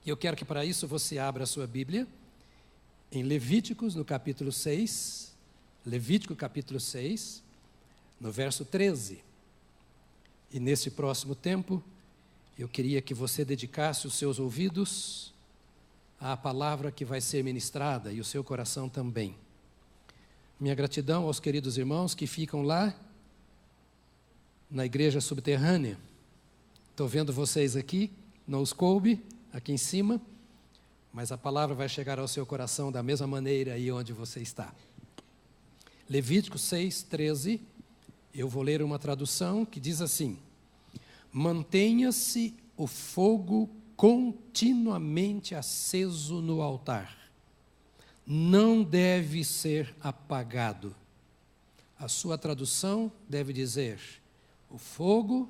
E eu quero que para isso você abra a sua Bíblia em Levíticos, no capítulo 6, Levítico capítulo 6, no verso 13. E nesse próximo tempo, eu queria que você dedicasse os seus ouvidos à palavra que vai ser ministrada e o seu coração também. Minha gratidão aos queridos irmãos que ficam lá na igreja subterrânea. Estou vendo vocês aqui, não os coube, aqui em cima, mas a palavra vai chegar ao seu coração da mesma maneira aí onde você está. Levítico 6, 13, eu vou ler uma tradução que diz assim: mantenha-se o fogo continuamente aceso no altar, não deve ser apagado. A sua tradução deve dizer: o fogo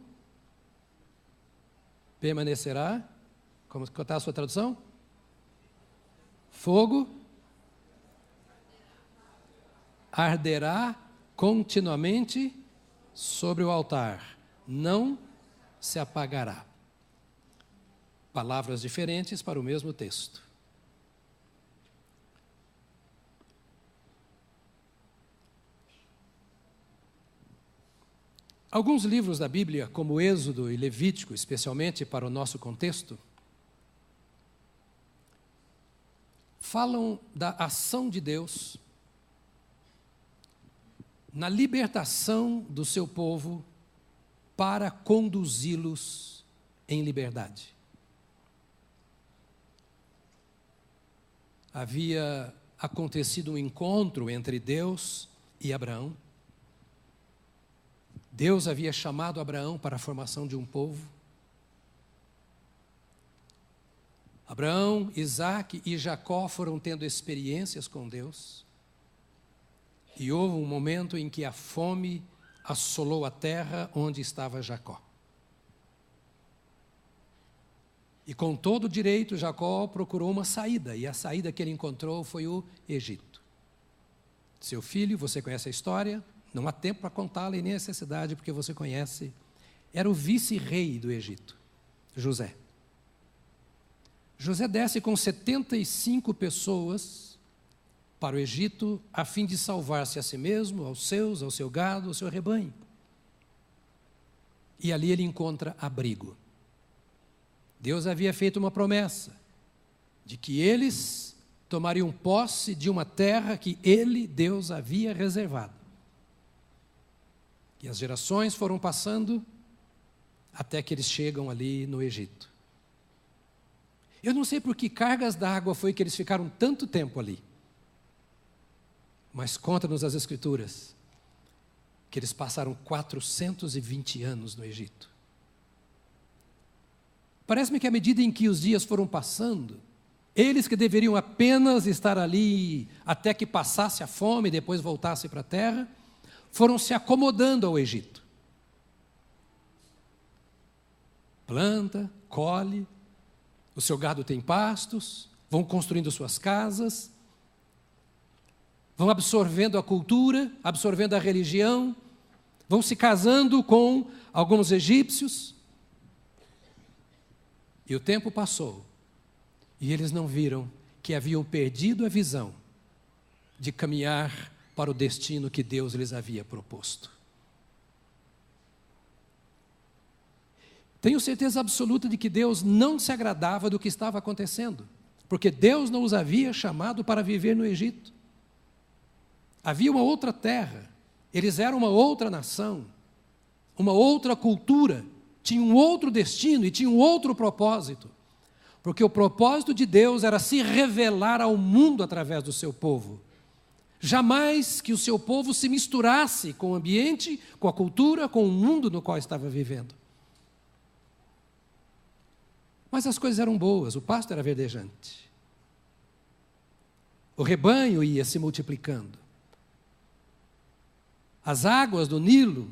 permanecerá. Como está a sua tradução? Fogo arderá continuamente sobre o altar, não se apagará. Palavras diferentes para o mesmo texto. Alguns livros da Bíblia, como Êxodo e Levítico, especialmente para o nosso contexto, falam da ação de Deus na libertação do seu povo para conduzi-los em liberdade. Havia acontecido um encontro entre Deus e Abraão. Deus havia chamado Abraão para a formação de um povo. Abraão, Isaque e Jacó foram tendo experiências com Deus. E houve um momento em que a fome assolou a terra onde estava Jacó. E com todo direito, Jacó procurou uma saída, e a saída que ele encontrou foi o Egito. Seu filho, você conhece a história, não há tempo para contá-la e nem necessidade, porque você conhece, era o vice-rei do Egito, José. José desce com 75 pessoas para o Egito, a fim de salvar-se a si mesmo, aos seus, ao seu gado, ao seu rebanho. E ali ele encontra abrigo. Deus havia feito uma promessa de que eles tomariam posse de uma terra que ele, Deus, havia reservado. E as gerações foram passando até que eles chegam ali no Egito. Eu não sei por que cargas d'água foi que eles ficaram tanto tempo ali. Mas conta-nos as Escrituras que eles passaram 420 anos no Egito. Parece-me que à medida em que os dias foram passando, eles que deveriam apenas estar ali até que passasse a fome e depois voltasse para a terra, foram se acomodando ao Egito. Planta, colhe, o seu gado tem pastos, vão construindo suas casas, vão absorvendo a cultura, absorvendo a religião, vão se casando com alguns egípcios. E o tempo passou, e eles não viram que haviam perdido a visão de caminhar para o destino que Deus lhes havia proposto. Tenho certeza absoluta de que Deus não se agradava do que estava acontecendo, porque Deus não os havia chamado para viver no Egito. Havia uma outra terra, eles eram uma outra nação, uma outra cultura, tinham um outro destino e tinham um outro propósito, porque o propósito de Deus era se revelar ao mundo através do seu povo. Jamais que o seu povo se misturasse com o ambiente, com a cultura, com o mundo no qual estava vivendo. Mas as coisas eram boas, o pasto era verdejante. O rebanho ia se multiplicando. As águas do Nilo,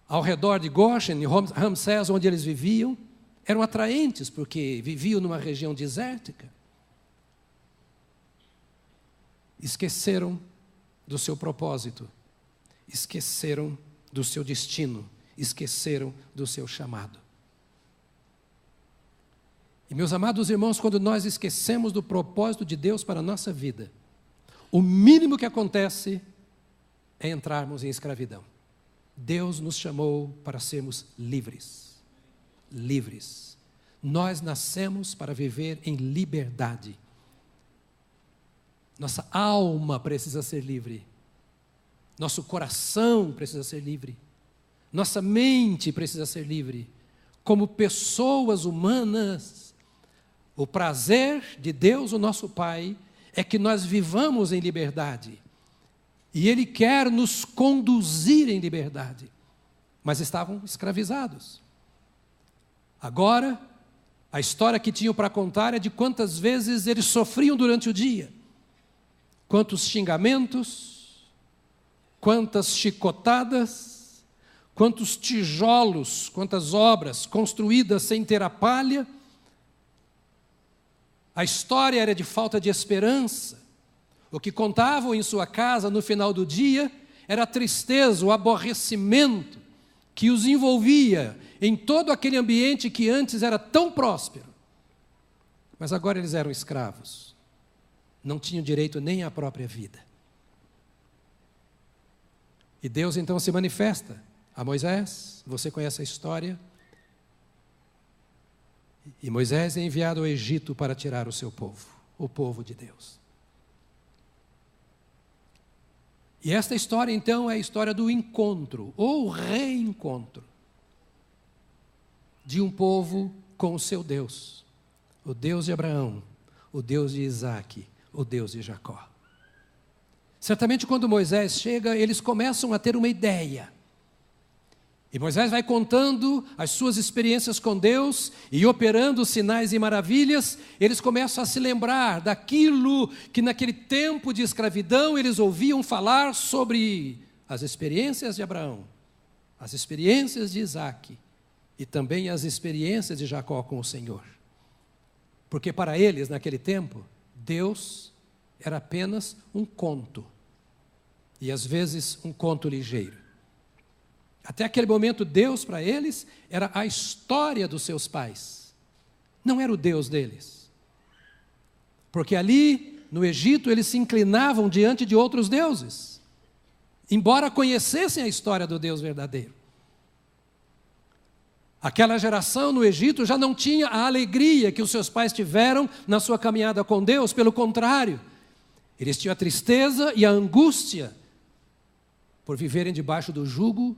ao redor de Goshen e Ramsés, onde eles viviam, eram atraentes, porque viviam numa região desértica. Esqueceram do seu propósito, esqueceram do seu destino, esqueceram do seu chamado. E, meus amados irmãos, quando nós esquecemos do propósito de Deus para a nossa vida, o mínimo que acontece é entrarmos em escravidão. Deus nos chamou para sermos livres. Livres. Nós nascemos para viver em liberdade. Nossa alma precisa ser livre. Nosso coração precisa ser livre. Nossa mente precisa ser livre. Como pessoas humanas, o prazer de Deus, o nosso Pai, é que nós vivamos em liberdade. E Ele quer nos conduzir em liberdade. Mas estavam escravizados. Agora, a história que tinham para contar é de quantas vezes eles sofriam durante o dia. Quantos xingamentos, quantas chicotadas, quantos tijolos, quantas obras construídas sem ter a palha. A história era de falta de esperança. O que contavam em sua casa no final do dia era a tristeza, o aborrecimento que os envolvia em todo aquele ambiente que antes era tão próspero. Mas agora eles eram escravos. Não tinham direito nem à própria vida. E Deus então se manifesta a Moisés, você conhece a história. E Moisés é enviado ao Egito para tirar o seu povo, o povo de Deus. E esta história então é a história do encontro, ou reencontro, de um povo com o seu Deus. O Deus de Abraão, o Deus de Isaque, o Deus de Jacó. Certamente quando Moisés chega, eles começam a ter uma ideia. E Moisés vai contando as suas experiências com Deus e operando sinais e maravilhas, eles começam a se lembrar daquilo que naquele tempo de escravidão eles ouviam falar sobre as experiências de Abraão, as experiências de Isaque e também as experiências de Jacó com o Senhor. Porque para eles, naquele tempo, Deus era apenas um conto, e às vezes um conto ligeiro. Até aquele momento, Deus para eles era a história dos seus pais, não era o Deus deles. Porque ali, no Egito, eles se inclinavam diante de outros deuses, embora conhecessem a história do Deus verdadeiro. Aquela geração no Egito já não tinha a alegria que os seus pais tiveram na sua caminhada com Deus, pelo contrário, eles tinham a tristeza e a angústia por viverem debaixo do jugo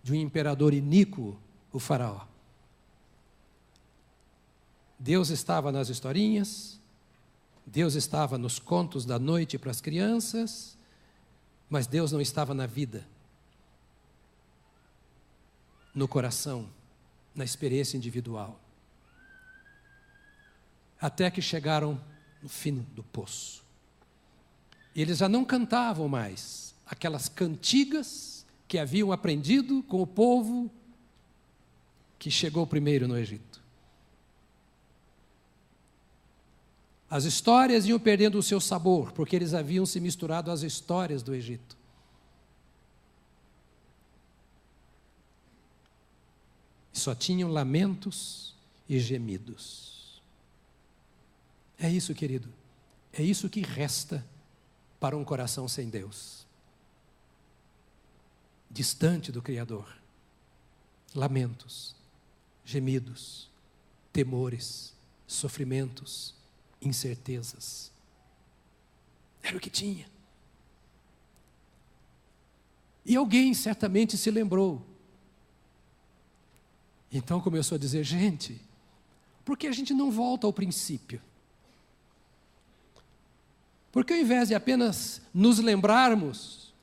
de um imperador iníquo, o faraó. Deus estava nas historinhas, Deus estava nos contos da noite para as crianças, mas Deus não estava na vida, no coração, na experiência individual. Até que chegaram no fim do poço. E eles já não cantavam mais aquelas cantigas que haviam aprendido com o povo que chegou primeiro no Egito. As histórias iam perdendo o seu sabor, porque eles haviam se misturado às histórias do Egito. E só tinham lamentos e gemidos. É isso, querido. É isso que resta para um coração sem Deus. Distante do Criador. Lamentos, gemidos, temores, sofrimentos, incertezas. Era o que tinha. E alguém certamente se lembrou. Então começou a dizer, gente, por que a gente não volta ao princípio? Porque ao invés de apenas nos lembrarmos,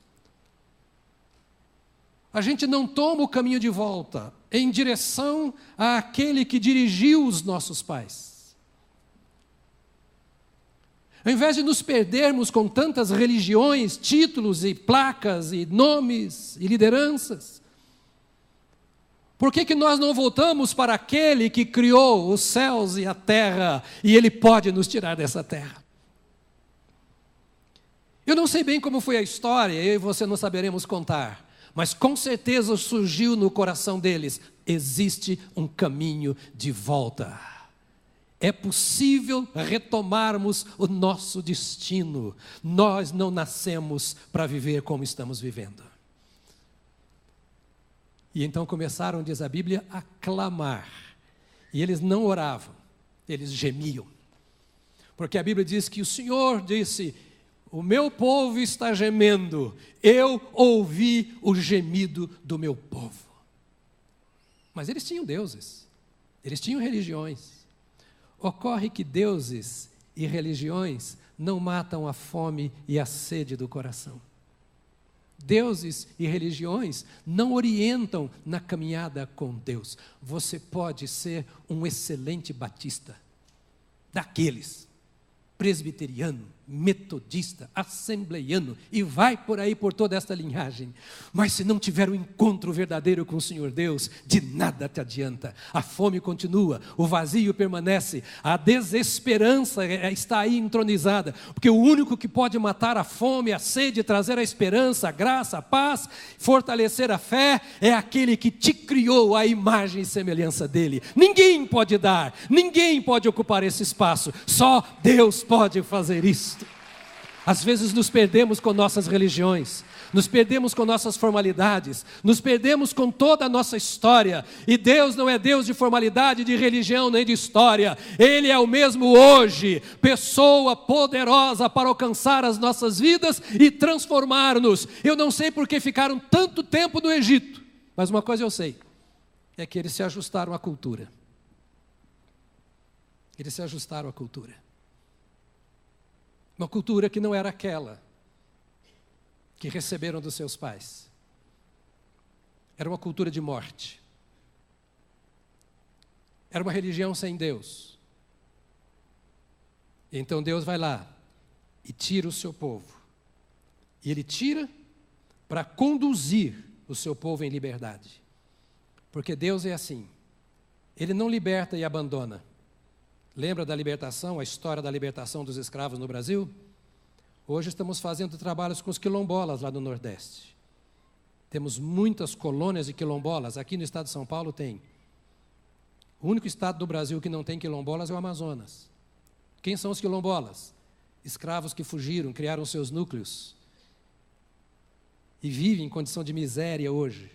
a gente não toma o caminho de volta em direção àquele que dirigiu os nossos pais. Ao invés de nos perdermos com tantas religiões, títulos e placas e nomes e lideranças, por que nós não voltamos para aquele que criou os céus e a terra e Ele pode nos tirar dessa terra? Eu não sei bem como foi a história, eu e você não saberemos contar, mas com certeza surgiu no coração deles, existe um caminho de volta. É possível retomarmos o nosso destino. Nós não nascemos para viver como estamos vivendo. E então começaram, diz a Bíblia, a clamar. E eles não oravam, eles gemiam. Porque a Bíblia diz que o Senhor disse: o meu povo está gemendo, eu ouvi o gemido do meu povo. Mas eles tinham deuses, eles tinham religiões. Ocorre que deuses e religiões não matam a fome e a sede do coração. Deuses e religiões não orientam na caminhada com Deus. Você pode ser um excelente batista, daqueles, presbiteriano, metodista, assembleiano, e vai por aí por toda esta linhagem. Mas se não tiver um encontro verdadeiro com o Senhor Deus, de nada te adianta. A fome continua, o vazio permanece, a desesperança está aí entronizada, porque o único que pode matar a fome, a sede, trazer a esperança, a graça, a paz, fortalecer a fé, é aquele que te criou à imagem e semelhança dele. Ninguém pode dar, ninguém pode ocupar esse espaço, só Deus pode fazer isso. Às vezes nos perdemos com nossas religiões, nos perdemos com nossas formalidades, nos perdemos com toda a nossa história, e Deus não é Deus de formalidade, de religião, nem de história. Ele é o mesmo hoje, pessoa poderosa para alcançar as nossas vidas e transformar-nos. Eu não sei por que ficaram tanto tempo no Egito, mas uma coisa eu sei, é que eles se ajustaram à cultura. Eles se ajustaram à cultura. Uma cultura que não era aquela que receberam dos seus pais. Era uma cultura de morte. Era uma religião sem Deus. E então Deus vai lá e tira o seu povo. E Ele tira para conduzir o seu povo em liberdade. Porque Deus é assim. Ele não liberta e abandona. Lembra da libertação, a história da libertação dos escravos no Brasil? Hoje estamos fazendo trabalhos com os quilombolas lá no Nordeste. Temos muitas colônias de quilombolas, aqui no estado de São Paulo tem. O único estado do Brasil que não tem quilombolas é o Amazonas. Quem são os quilombolas? Escravos que fugiram, criaram seus núcleos e vivem em condição de miséria hoje.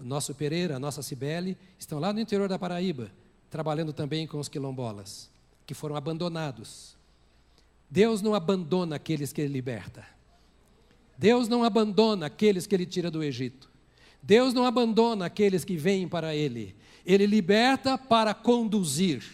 O nosso Pereira, a nossa Cibele, estão lá no interior da Paraíba, trabalhando também com os quilombolas, que foram abandonados. Deus não abandona aqueles que Ele liberta. Deus não abandona aqueles que Ele tira do Egito. Deus não abandona aqueles que vêm para Ele. Ele liberta para conduzir.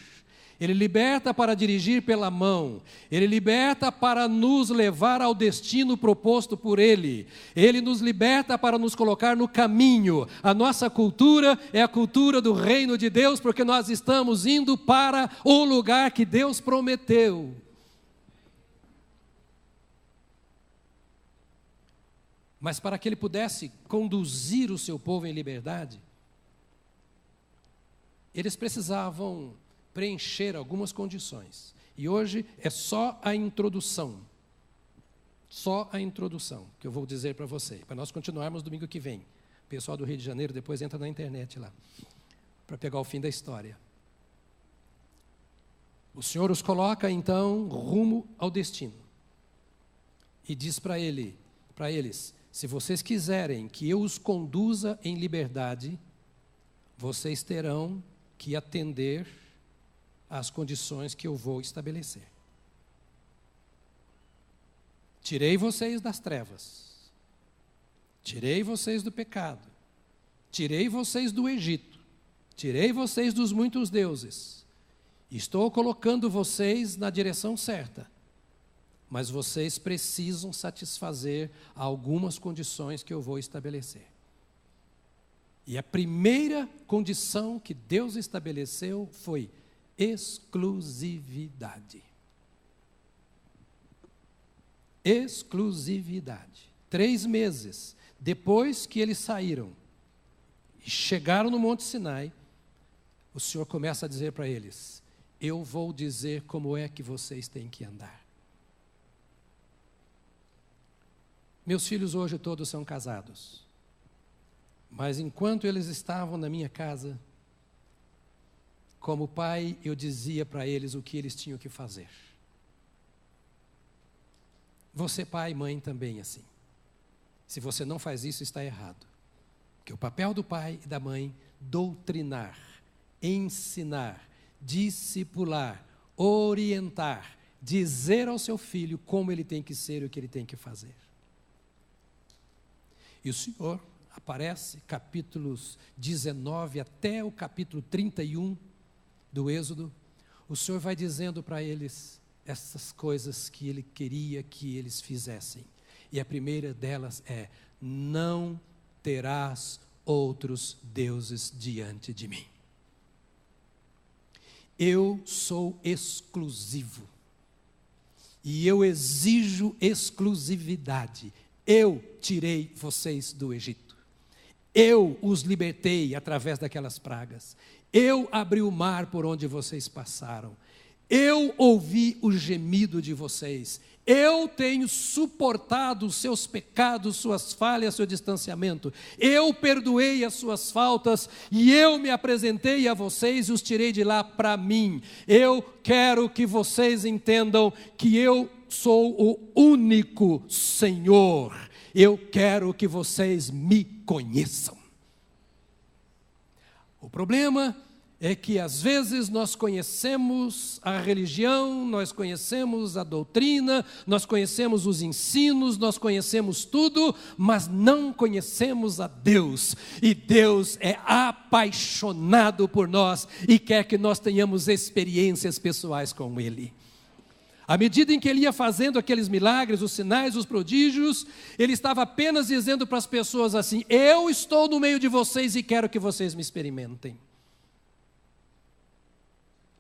Ele liberta para dirigir pela mão. Ele liberta para nos levar ao destino proposto por Ele. Ele nos liberta para nos colocar no caminho. A nossa cultura é a cultura do reino de Deus, porque nós estamos indo para o lugar que Deus prometeu. Mas para que Ele pudesse conduzir o seu povo em liberdade, eles precisavam preencher algumas condições. E hoje é só a introdução que eu vou dizer para você, para nós continuarmos domingo que vem. O pessoal do Rio de Janeiro depois entra na internet lá, para pegar o fim da história. O Senhor os coloca então rumo ao destino. E diz para eles, se vocês quiserem que eu os conduza em liberdade, vocês terão que atender às condições que eu vou estabelecer. Tirei vocês das trevas, tirei vocês do pecado, tirei vocês do Egito, tirei vocês dos muitos deuses, estou colocando vocês na direção certa, mas vocês precisam satisfazer algumas condições que eu vou estabelecer. E a primeira condição que Deus estabeleceu foi exclusividade. Exclusividade. 3 meses depois que eles saíram e chegaram no Monte Sinai, o Senhor começa a dizer para eles: eu vou dizer como é que vocês têm que andar. Meus filhos hoje todos são casados, mas enquanto eles estavam na minha casa, Como pai, eu dizia para eles o que eles tinham que fazer. Você, pai e mãe, também assim. Se você não faz isso, está errado. Porque o papel do pai e da mãe, doutrinar, ensinar, discipular, orientar, dizer ao seu filho como ele tem que ser e o que ele tem que fazer. E o Senhor aparece, capítulos 19 até o capítulo 31 do Êxodo, o Senhor vai dizendo para eles essas coisas que Ele queria que eles fizessem. E a primeira delas é: não terás outros deuses diante de mim. Eu sou exclusivo. E eu exijo exclusividade. Eu tirei vocês do Egito. Eu os libertei através daquelas pragas. Eu abri o mar por onde vocês passaram. Eu ouvi o gemido de vocês. Eu tenho suportado os seus pecados, suas falhas, seu distanciamento. Eu perdoei as suas faltas e eu me apresentei a vocês e os tirei de lá para mim. Eu quero que vocês entendam que eu sou o único Senhor. Eu quero que vocês me conheçam. O problema é que às vezes nós conhecemos a religião, nós conhecemos a doutrina, nós conhecemos os ensinos, nós conhecemos tudo, mas não conhecemos a Deus. E Deus é apaixonado por nós e quer que nós tenhamos experiências pessoais com Ele. À medida em que Ele ia fazendo aqueles milagres, os sinais, os prodígios, Ele estava apenas dizendo para as pessoas assim: eu estou no meio de vocês e quero que vocês me experimentem.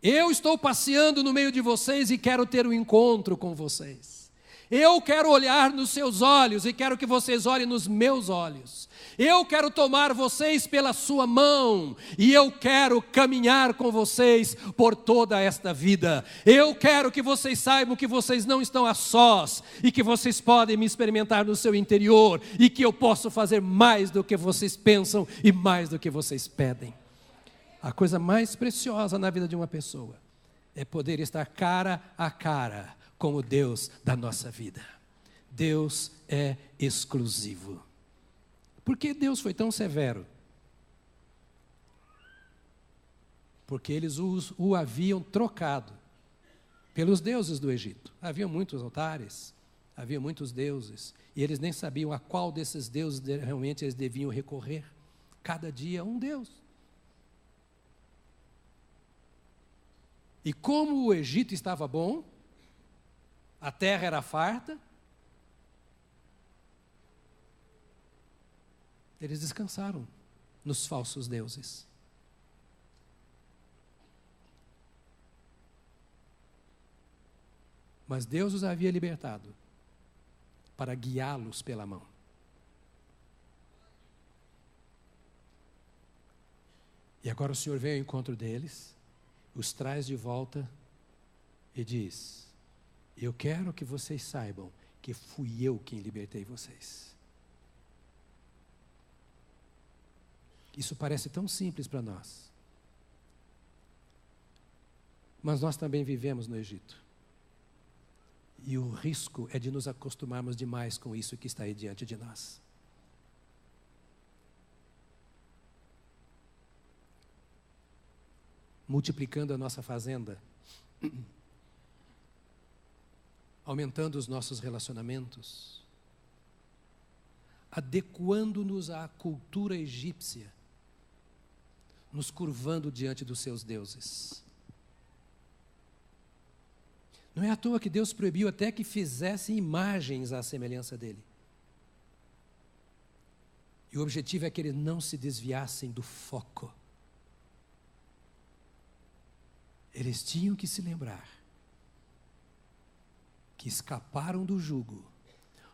Eu estou passeando no meio de vocês e quero ter um encontro com vocês. Eu quero olhar nos seus olhos e quero que vocês olhem nos meus olhos. Eu quero tomar vocês pela sua mão e eu quero caminhar com vocês por toda esta vida. Eu quero que vocês saibam que vocês não estão a sós e que vocês podem me experimentar no seu interior e que eu posso fazer mais do que vocês pensam e mais do que vocês pedem. A coisa mais preciosa na vida de uma pessoa é poder estar cara a cara com o Deus da nossa vida. Deus é exclusivo. Por que Deus foi tão severo? Porque eles o haviam trocado pelos deuses do Egito. Havia muitos altares, havia muitos deuses, e eles nem sabiam a qual desses deuses realmente eles deviam recorrer. Cada dia um Deus. E como o Egito estava bom, a terra era farta, eles descansaram nos falsos deuses. Mas Deus os havia libertado para guiá-los pela mão. E agora o Senhor vem ao encontro deles, os traz de volta e diz: eu quero que vocês saibam que fui eu quem libertei vocês. Isso parece tão simples para nós. Mas nós também vivemos no Egito. E o risco é de nos acostumarmos demais com isso que está aí diante de nós. Multiplicando a nossa fazenda, aumentando os nossos relacionamentos, adequando-nos à cultura egípcia, nos curvando diante dos seus deuses. Não é à toa que Deus proibiu até que fizessem imagens à semelhança dele. E o objetivo é que eles não se desviassem do foco. Eles tinham que se lembrar que escaparam do jugo,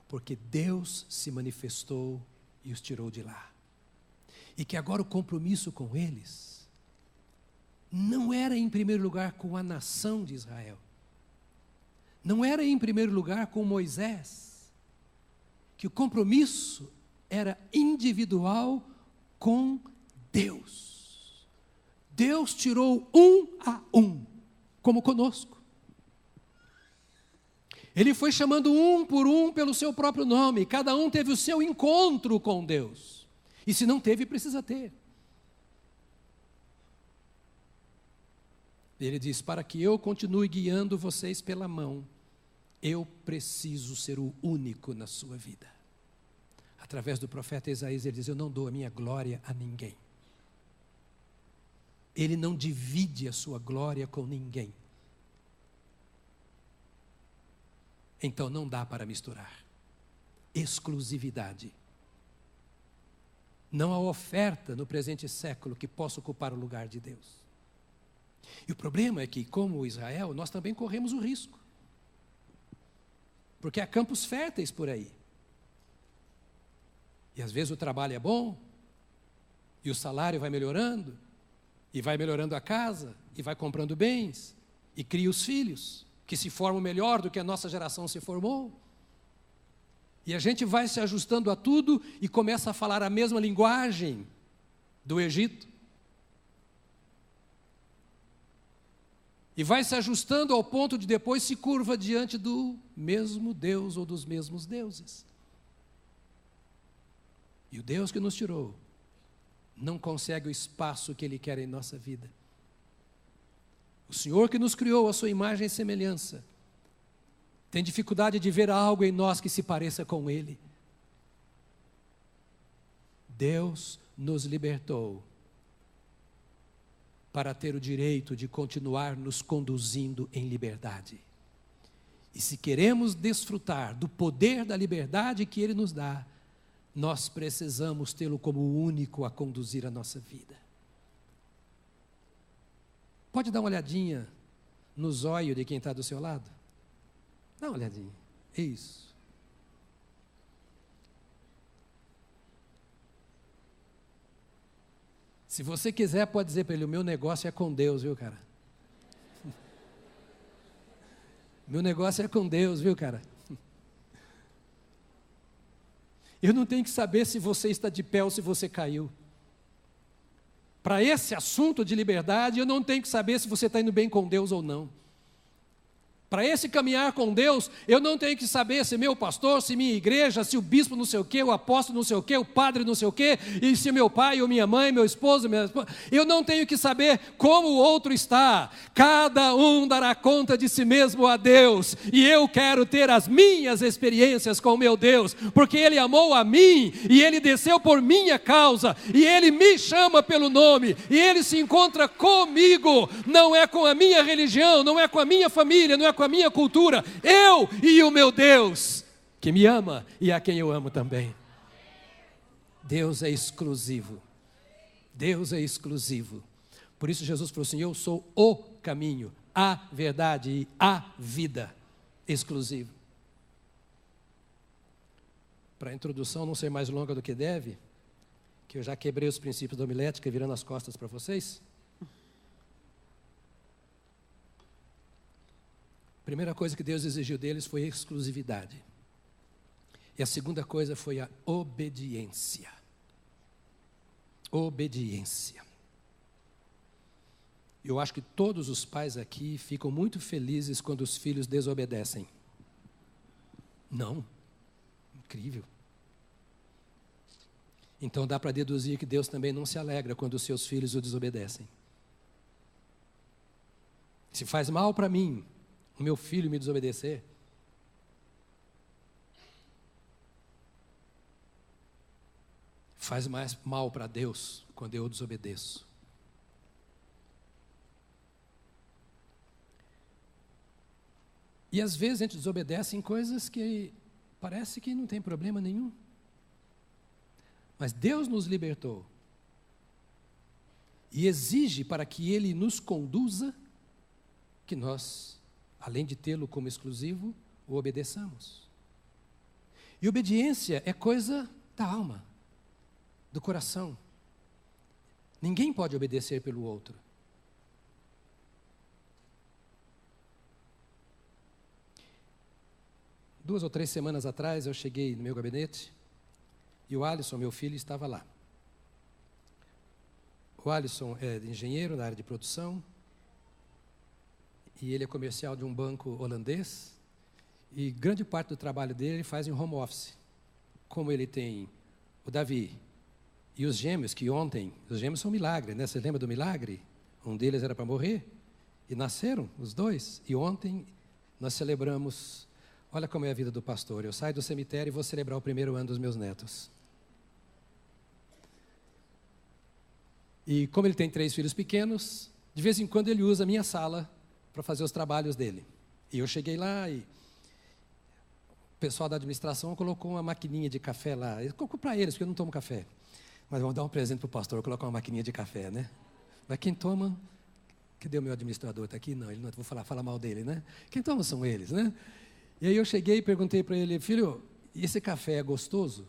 porque Deus se manifestou e os tirou de lá. E que agora o compromisso com eles não era em primeiro lugar com a nação de Israel. Não era em primeiro lugar com Moisés. Que o compromisso era individual com Deus. Deus tirou um a um, como conosco. Ele foi chamando um por um pelo seu próprio nome. Cada um teve o seu encontro com Deus. E se não teve, precisa ter. Ele diz, para que eu continue guiando vocês pela mão, eu preciso ser o único na sua vida. Através do profeta Isaías, ele diz, eu não dou a minha glória a ninguém. Ele não divide a sua glória com ninguém. Então não dá para misturar. Exclusividade. Não há oferta no presente século que possa ocupar o lugar de Deus. E o problema é que, como Israel, nós também corremos o risco. Porque há campos férteis por aí. E às vezes o trabalho é bom, e o salário vai melhorando, e vai melhorando a casa, e vai comprando bens, e cria os filhos, que se formam melhor do que a nossa geração se formou. E a gente vai se ajustando a tudo e começa a falar a mesma linguagem do Egito. E vai se ajustando ao ponto de depois se curva diante do mesmo Deus ou dos mesmos deuses. E o Deus que nos tirou não consegue o espaço que Ele quer em nossa vida. O Senhor que nos criou à sua imagem e semelhança tem dificuldade de ver algo em nós que se pareça com Ele. Deus nos libertou para ter o direito de continuar nos conduzindo em liberdade. E se queremos desfrutar do poder da liberdade que Ele nos dá, nós precisamos tê-lo como o único a conduzir a nossa vida. Pode dar uma olhadinha no zóio de quem está do seu lado? Dá uma olhadinha. Isso. Se você quiser, pode dizer para ele, o meu negócio é com Deus, viu, cara? Meu negócio é com Deus, viu, cara? Eu não tenho que saber se você está de pé ou se você caiu. Para esse assunto de liberdade, eu não tenho que saber se você está indo bem com Deus ou não. Para esse caminhar com Deus, eu não tenho que saber se meu pastor, se minha igreja, se o bispo não sei o quê, o apóstolo não sei o quê, o padre não sei o quê, e se meu pai ou minha mãe, meu esposo, minha esposa. Eu não tenho que saber como o outro está. Cada um dará conta de si mesmo a Deus. E eu quero ter as minhas experiências com o meu Deus, porque Ele amou a mim, e Ele desceu por minha causa, e Ele me chama pelo nome, e Ele se encontra comigo. Não é com a minha religião, não é com a minha família, não é com a minha cultura, eu e o meu Deus, que me ama e a quem eu amo também. Deus é exclusivo. Deus é exclusivo. Por isso Jesus falou assim, eu sou o caminho, a verdade e a vida. Exclusivo. Para a introdução não ser mais longa do que deve, que eu já quebrei os princípios da homilética virando as costas para vocês. A primeira coisa que Deus exigiu deles foi a exclusividade. E a segunda coisa foi a obediência. Obediência. Eu acho que todos os pais aqui ficam muito felizes quando os filhos desobedecem. Não? Incrível. Então dá para deduzir que Deus também não se alegra quando os seus filhos o desobedecem. Se faz mal para mim, o meu filho me desobedecer, faz mais mal para Deus quando eu desobedeço. E às vezes a gente desobedece em coisas que parece que não tem problema nenhum. Mas Deus nos libertou e exige para que Ele nos conduza que nós, além de tê-lo como exclusivo, o obedeçamos. E obediência é coisa da alma, do coração. Ninguém pode obedecer pelo outro. Duas ou 3 semanas atrás, eu cheguei no meu gabinete e o Alisson, meu filho, estava lá. O Alisson é engenheiro na área de produção, e ele é comercial de um banco holandês, e grande parte do trabalho dele ele faz em home office. Como ele tem o Davi e os gêmeos, que ontem, os gêmeos são um milagre, né? Você lembra do milagre? Um deles era para morrer, e nasceram os dois, e ontem nós celebramos, olha como é a vida do pastor, eu saio do cemitério e vou celebrar o primeiro ano dos meus netos. E como ele tem 3 filhos pequenos, de vez em quando ele usa a minha sala para fazer os trabalhos dele. E eu cheguei lá e o pessoal da administração colocou uma maquininha de café lá. Eu colocou para eles, porque eu não tomo café. Mas vamos dar um presente para o pastor, colocar uma maquininha de café, né? Mas quem toma... Cadê o meu administrador? Está aqui? Não, ele não, vou falar mal dele, né? Quem toma são eles, né? E aí eu cheguei e perguntei para ele, filho, esse café é gostoso?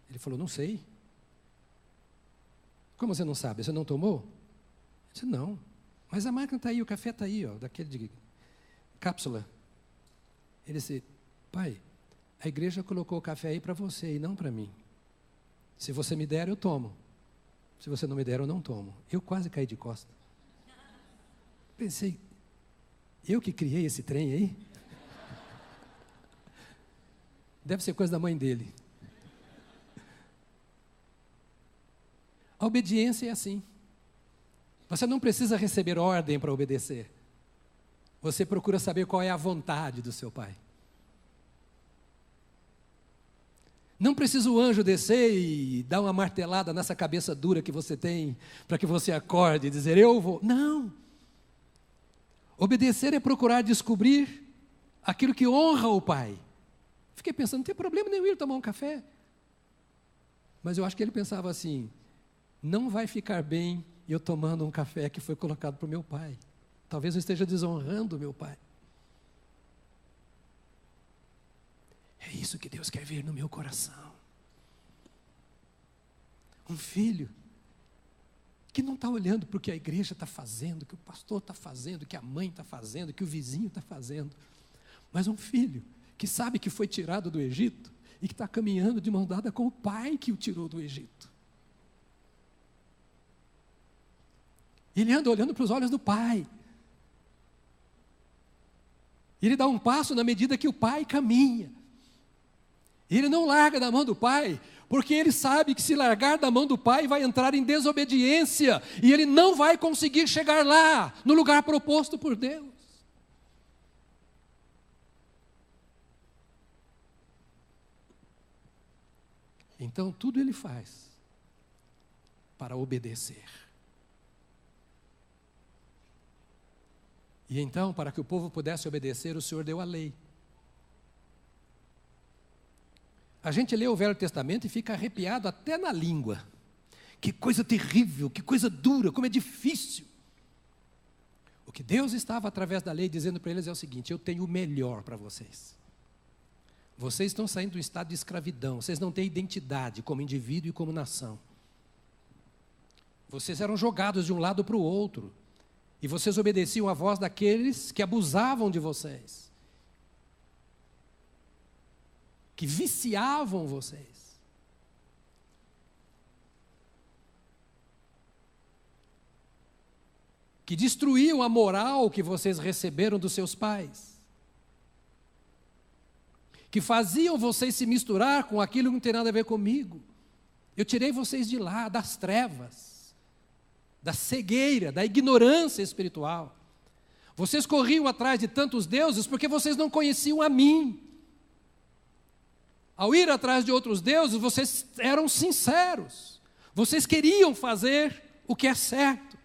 Ele falou, não sei. Como você não sabe? Você não tomou? Eu disse, não. Mas a máquina está aí, o café está aí, ó, daquele de cápsula. Ele disse, pai, a igreja colocou o café aí para você e não para mim. Se você me der, eu tomo. Se você não me der, eu não tomo. Eu quase caí de costa. Pensei, eu que criei esse trem aí? Deve ser coisa da mãe dele. A obediência é assim. Você não precisa receber ordem para obedecer. Você procura saber qual é a vontade do seu pai. Não precisa o anjo descer e dar uma martelada nessa cabeça dura que você tem, para que você acorde e dizer, eu vou. Não. Obedecer é procurar descobrir aquilo que honra o pai. Fiquei pensando, não tem problema nenhum ele tomar um café. Mas eu acho que ele pensava assim, não vai ficar bem eu tomando um café que foi colocado para o meu pai. Talvez eu esteja desonrando o meu pai. É isso que Deus quer ver no meu coração. Um filho que não está olhando para o que a igreja está fazendo, que o pastor está fazendo, que a mãe está fazendo, que o vizinho está fazendo. Mas um filho que sabe que foi tirado do Egito e que está caminhando de mão dada com o pai que o tirou do Egito. Ele anda olhando para os olhos do pai. Ele dá um passo na medida que o pai caminha. Ele não larga da mão do pai, porque ele sabe que se largar da mão do pai vai entrar em desobediência e ele não vai conseguir chegar lá, no lugar proposto por Deus. Então tudo ele faz para obedecer. E então, para que o povo pudesse obedecer, o Senhor deu a lei. A gente lê o Velho Testamento e fica arrepiado até na língua. Que coisa terrível, que coisa dura, como é difícil. O que Deus estava, através da lei, dizendo para eles é o seguinte, eu tenho o melhor para vocês. Vocês estão saindo do estado de escravidão, vocês não têm identidade como indivíduo e como nação. Vocês eram jogados de um lado para o outro. E vocês obedeciam à voz daqueles que abusavam de vocês. Que viciavam vocês. Que destruíam a moral que vocês receberam dos seus pais. Que faziam vocês se misturar com aquilo que não tem nada a ver comigo. Eu tirei vocês de lá, das trevas, da cegueira, da ignorância espiritual. Vocês corriam atrás de tantos deuses porque vocês não conheciam a mim. Ao ir atrás de outros deuses, vocês eram sinceros. Vocês queriam fazer o que é certo.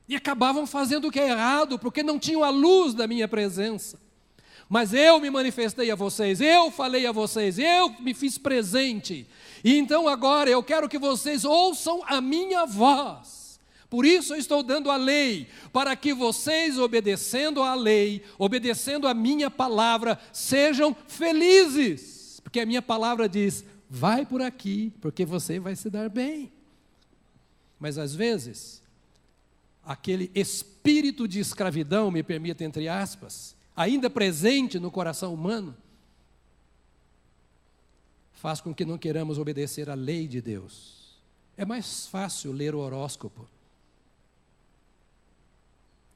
E acabavam fazendo o que é errado, porque não tinham a luz da minha presença. Mas eu me manifestei a vocês, eu falei a vocês, eu me fiz presente. E então agora eu quero que vocês ouçam a minha voz. Por isso eu estou dando a lei, para que vocês, obedecendo à lei, obedecendo a minha palavra, sejam felizes. Porque a minha palavra diz, vai por aqui, porque você vai se dar bem. Mas às vezes, aquele espírito de escravidão, me permita entre aspas, ainda presente no coração humano, faz com que não queiramos obedecer à lei de Deus. É mais fácil ler o horóscopo.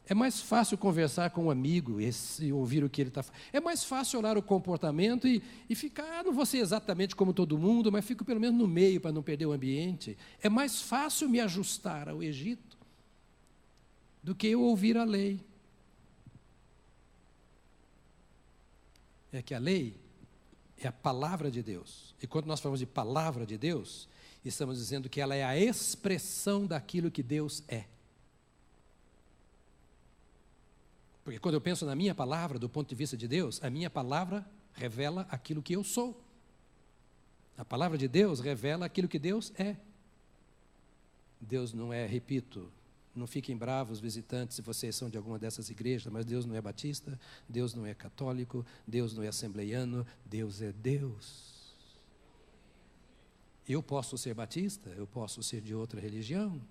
É mais fácil conversar com um amigo e ouvir o que ele está falando. É mais fácil olhar o comportamento e ficar, não vou ser exatamente como todo mundo, mas fico pelo menos no meio para não perder o ambiente. É mais fácil me ajustar ao Egito do que eu ouvir a lei. É que a lei é a palavra de Deus. E quando nós falamos de palavra de Deus, estamos dizendo que ela é a expressão daquilo que Deus é. Porque quando eu penso na minha palavra, do ponto de vista de Deus, a minha palavra revela aquilo que eu sou. A palavra de Deus revela aquilo que Deus é. Deus não é, repito, não fiquem bravos, visitantes, se vocês são de alguma dessas igrejas, mas Deus não é batista, Deus não é católico, Deus não é assembleiano, Deus é Deus. Eu posso ser batista, eu posso ser de outra religião.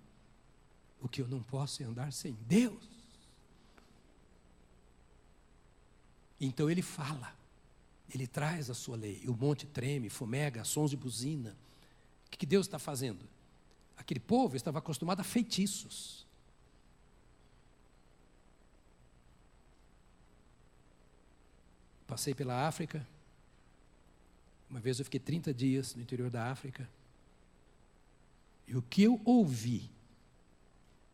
O que eu não posso é andar sem Deus. Então ele fala, ele traz a sua lei, e o monte treme, fumega, sons de buzina. O que Deus está fazendo? Aquele povo estava acostumado a feitiços. Passei pela África, uma vez eu fiquei 30 dias no interior da África, e o que eu ouvi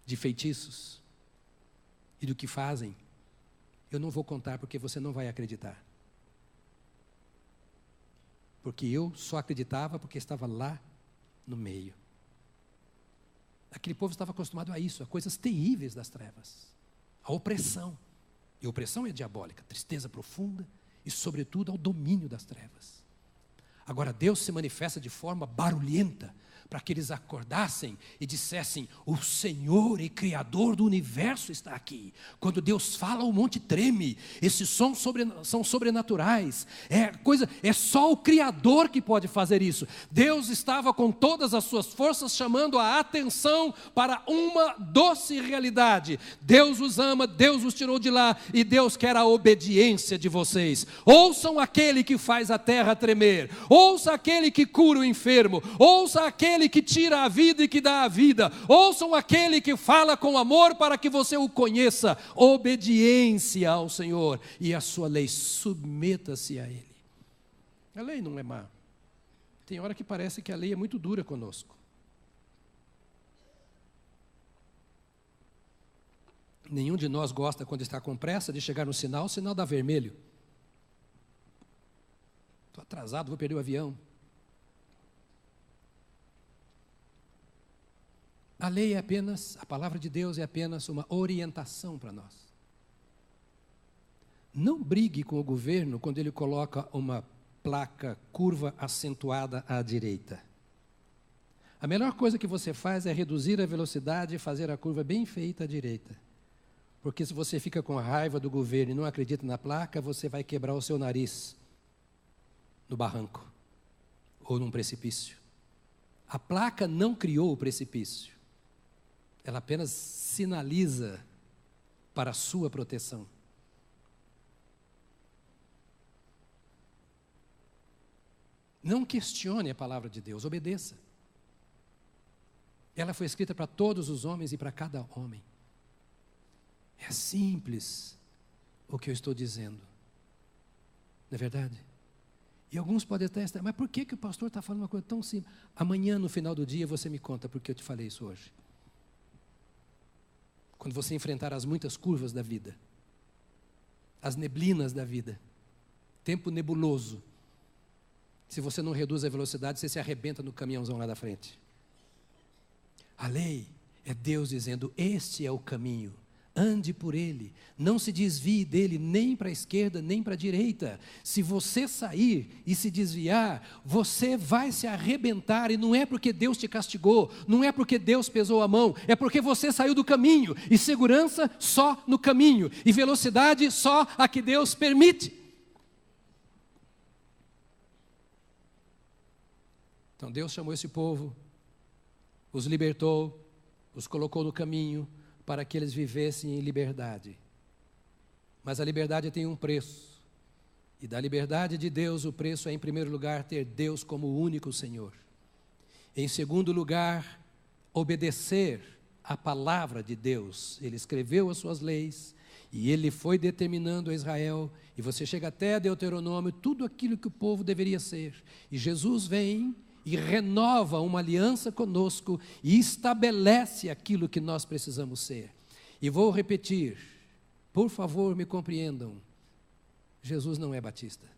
de feitiços e do que fazem, eu não vou contar porque você não vai acreditar. Porque eu só acreditava porque estava lá no meio. Aquele povo estava acostumado a isso, a coisas terríveis das trevas. A opressão. E a opressão é diabólica, tristeza profunda e, sobretudo, ao domínio das trevas. Agora, Deus se manifesta de forma barulhenta, para que eles acordassem e dissessem: o Senhor e Criador do universo está aqui. Quando Deus fala, o monte treme. Esses sons são sobrenaturais. É só o Criador que pode fazer isso. Deus estava com todas as suas forças chamando a atenção para uma doce realidade. Deus os ama, Deus os tirou de lá e Deus quer a obediência de vocês. Ouçam aquele que faz a terra tremer. Ouça aquele que cura o enfermo. Ouça aquele que tira a vida e que dá a vida. Ouçam aquele que fala com amor para que você o conheça. Obediência ao Senhor e a sua lei. Submeta-se a Ele. A lei não é má. Tem hora que parece que a lei é muito dura conosco. Nenhum de nós gosta, quando está com pressa, de chegar no sinal, o sinal dá vermelho. Estou atrasado, vou perder o avião. A lei é apenas, a palavra de Deus é apenas uma orientação para nós. Não brigue com o governo quando ele coloca uma placa curva acentuada à direita. A melhor coisa que você faz é reduzir a velocidade e fazer a curva bem feita à direita. Porque se você fica com raiva do governo e não acredita na placa, você vai quebrar o seu nariz no barranco ou num precipício. A placa não criou o precipício. Ela apenas sinaliza para a sua proteção. Não questione a palavra de Deus, obedeça. Ela foi escrita para todos os homens e para cada homem. É simples o que eu estou dizendo. Não é verdade? E alguns podem até estar, mas por que o pastor está falando uma coisa tão simples? Amanhã, no final do dia, você me conta por que eu te falei isso hoje. Quando você enfrentar as muitas curvas da vida, as neblinas da vida, tempo nebuloso, se você não reduz a velocidade, você se arrebenta no caminhãozão lá da frente. A lei é Deus dizendo: este é o caminho, ande por ele, não se desvie dele nem para a esquerda nem para a direita. Se você sair e se desviar, você vai se arrebentar, e não é porque Deus te castigou, não é porque Deus pesou a mão, é porque você saiu do caminho, e segurança só no caminho, e velocidade só a que Deus permite. Então Deus chamou esse povo, os libertou, os colocou no caminho, para que eles vivessem em liberdade. Mas a liberdade tem um preço. E da liberdade de Deus, o preço é, em primeiro lugar, ter Deus como o único Senhor. Em segundo lugar, obedecer a palavra de Deus. Ele escreveu as suas leis e ele foi determinando a Israel, e você chega até Deuteronômio, tudo aquilo que o povo deveria ser. E Jesus vem e renova uma aliança conosco e estabelece aquilo que nós precisamos ser. E vou repetir, por favor, me compreendam, Jesus não é batista.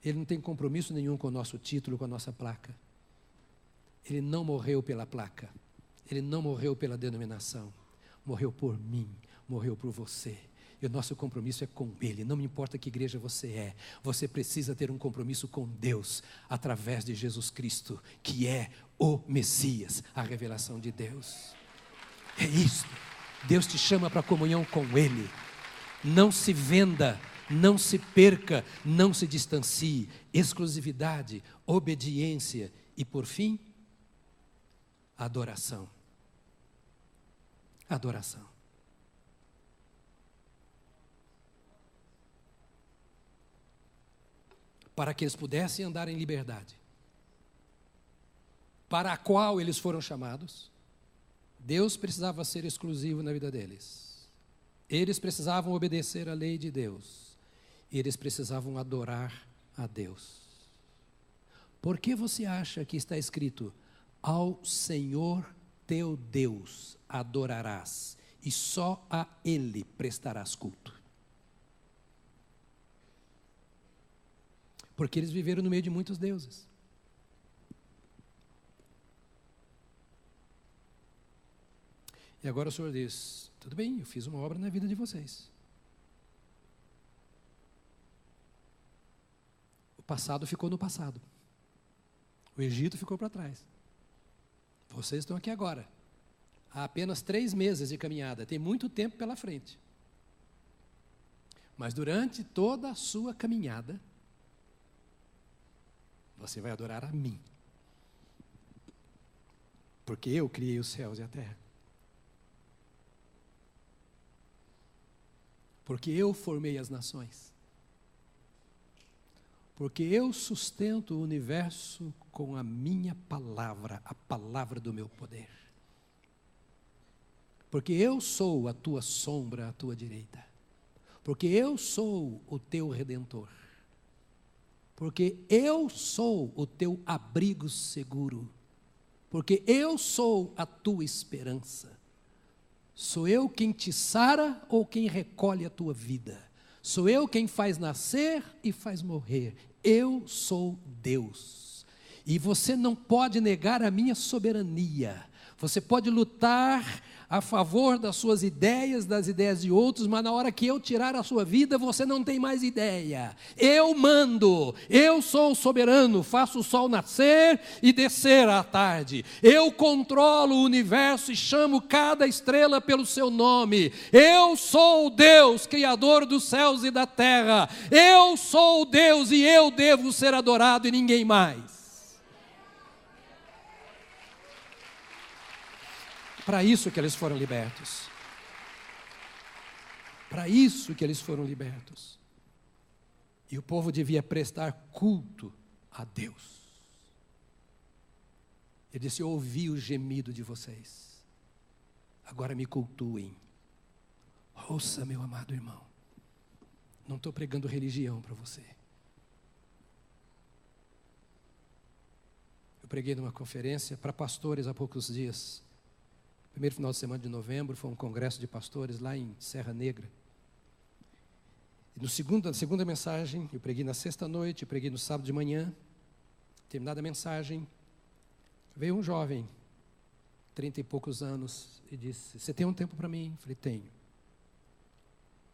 Ele não tem compromisso nenhum com o nosso título, com a nossa placa. Ele não morreu pela placa. Ele não morreu pela denominação. Morreu por mim, morreu por você. E o nosso compromisso é com Ele. Não me importa que igreja você é. Você precisa ter um compromisso com Deus através de Jesus Cristo, que é o Messias, a revelação de Deus. É isso. Deus te chama para a comunhão com Ele. Não se venda, não se perca, não se distancie. Exclusividade, obediência e, por fim, adoração. Adoração. Para que eles pudessem andar em liberdade, para a qual eles foram chamados, Deus precisava ser exclusivo na vida deles. Eles precisavam obedecer à lei de Deus. Eles precisavam adorar a Deus. Por que você acha que está escrito: ao Senhor teu Deus adorarás, e só a Ele prestarás culto? Porque eles viveram no meio de muitos deuses. E agora o Senhor diz: tudo bem, eu fiz uma obra na vida de vocês. O passado ficou no passado. O Egito ficou para trás. Vocês estão aqui agora. Há apenas 3 meses de caminhada. Tem muito tempo pela frente. Mas durante toda a sua caminhada, você vai adorar a mim. Porque eu criei os céus e a terra. Porque eu formei as nações. Porque eu sustento o universo com a minha palavra, a palavra do meu poder. Porque eu sou a tua sombra à tua direita. Porque eu sou o teu redentor. Porque eu sou o teu abrigo seguro. Porque eu sou a tua esperança. Sou eu quem te sara ou quem recolhe a tua vida. Sou eu quem faz nascer e faz morrer. Eu sou Deus. E você não pode negar a minha soberania. Você pode lutar a favor das suas ideias, das ideias de outros, mas na hora que eu tirar a sua vida, você não tem mais ideia. Eu mando, eu sou o soberano, faço o sol nascer e descer à tarde. Eu controlo o universo e chamo cada estrela pelo seu nome. Eu sou o Deus, criador dos céus e da terra. Eu sou o Deus e eu devo ser adorado e ninguém mais. Para isso que eles foram libertos. Para isso que eles foram libertos. E o povo devia prestar culto a Deus. Ele disse: eu ouvi o gemido de vocês. Agora me cultuem. Ouça, meu amado irmão. Não estou pregando religião para você. Eu preguei numa conferência para pastores há poucos dias. Primeiro final de semana de novembro, foi um congresso de pastores lá em Serra Negra. E na segunda mensagem, eu preguei na sexta noite, eu preguei no sábado de manhã. Terminada a mensagem, veio um jovem, 30 e poucos anos, e disse: você tem um tempo para mim? Eu falei: tenho.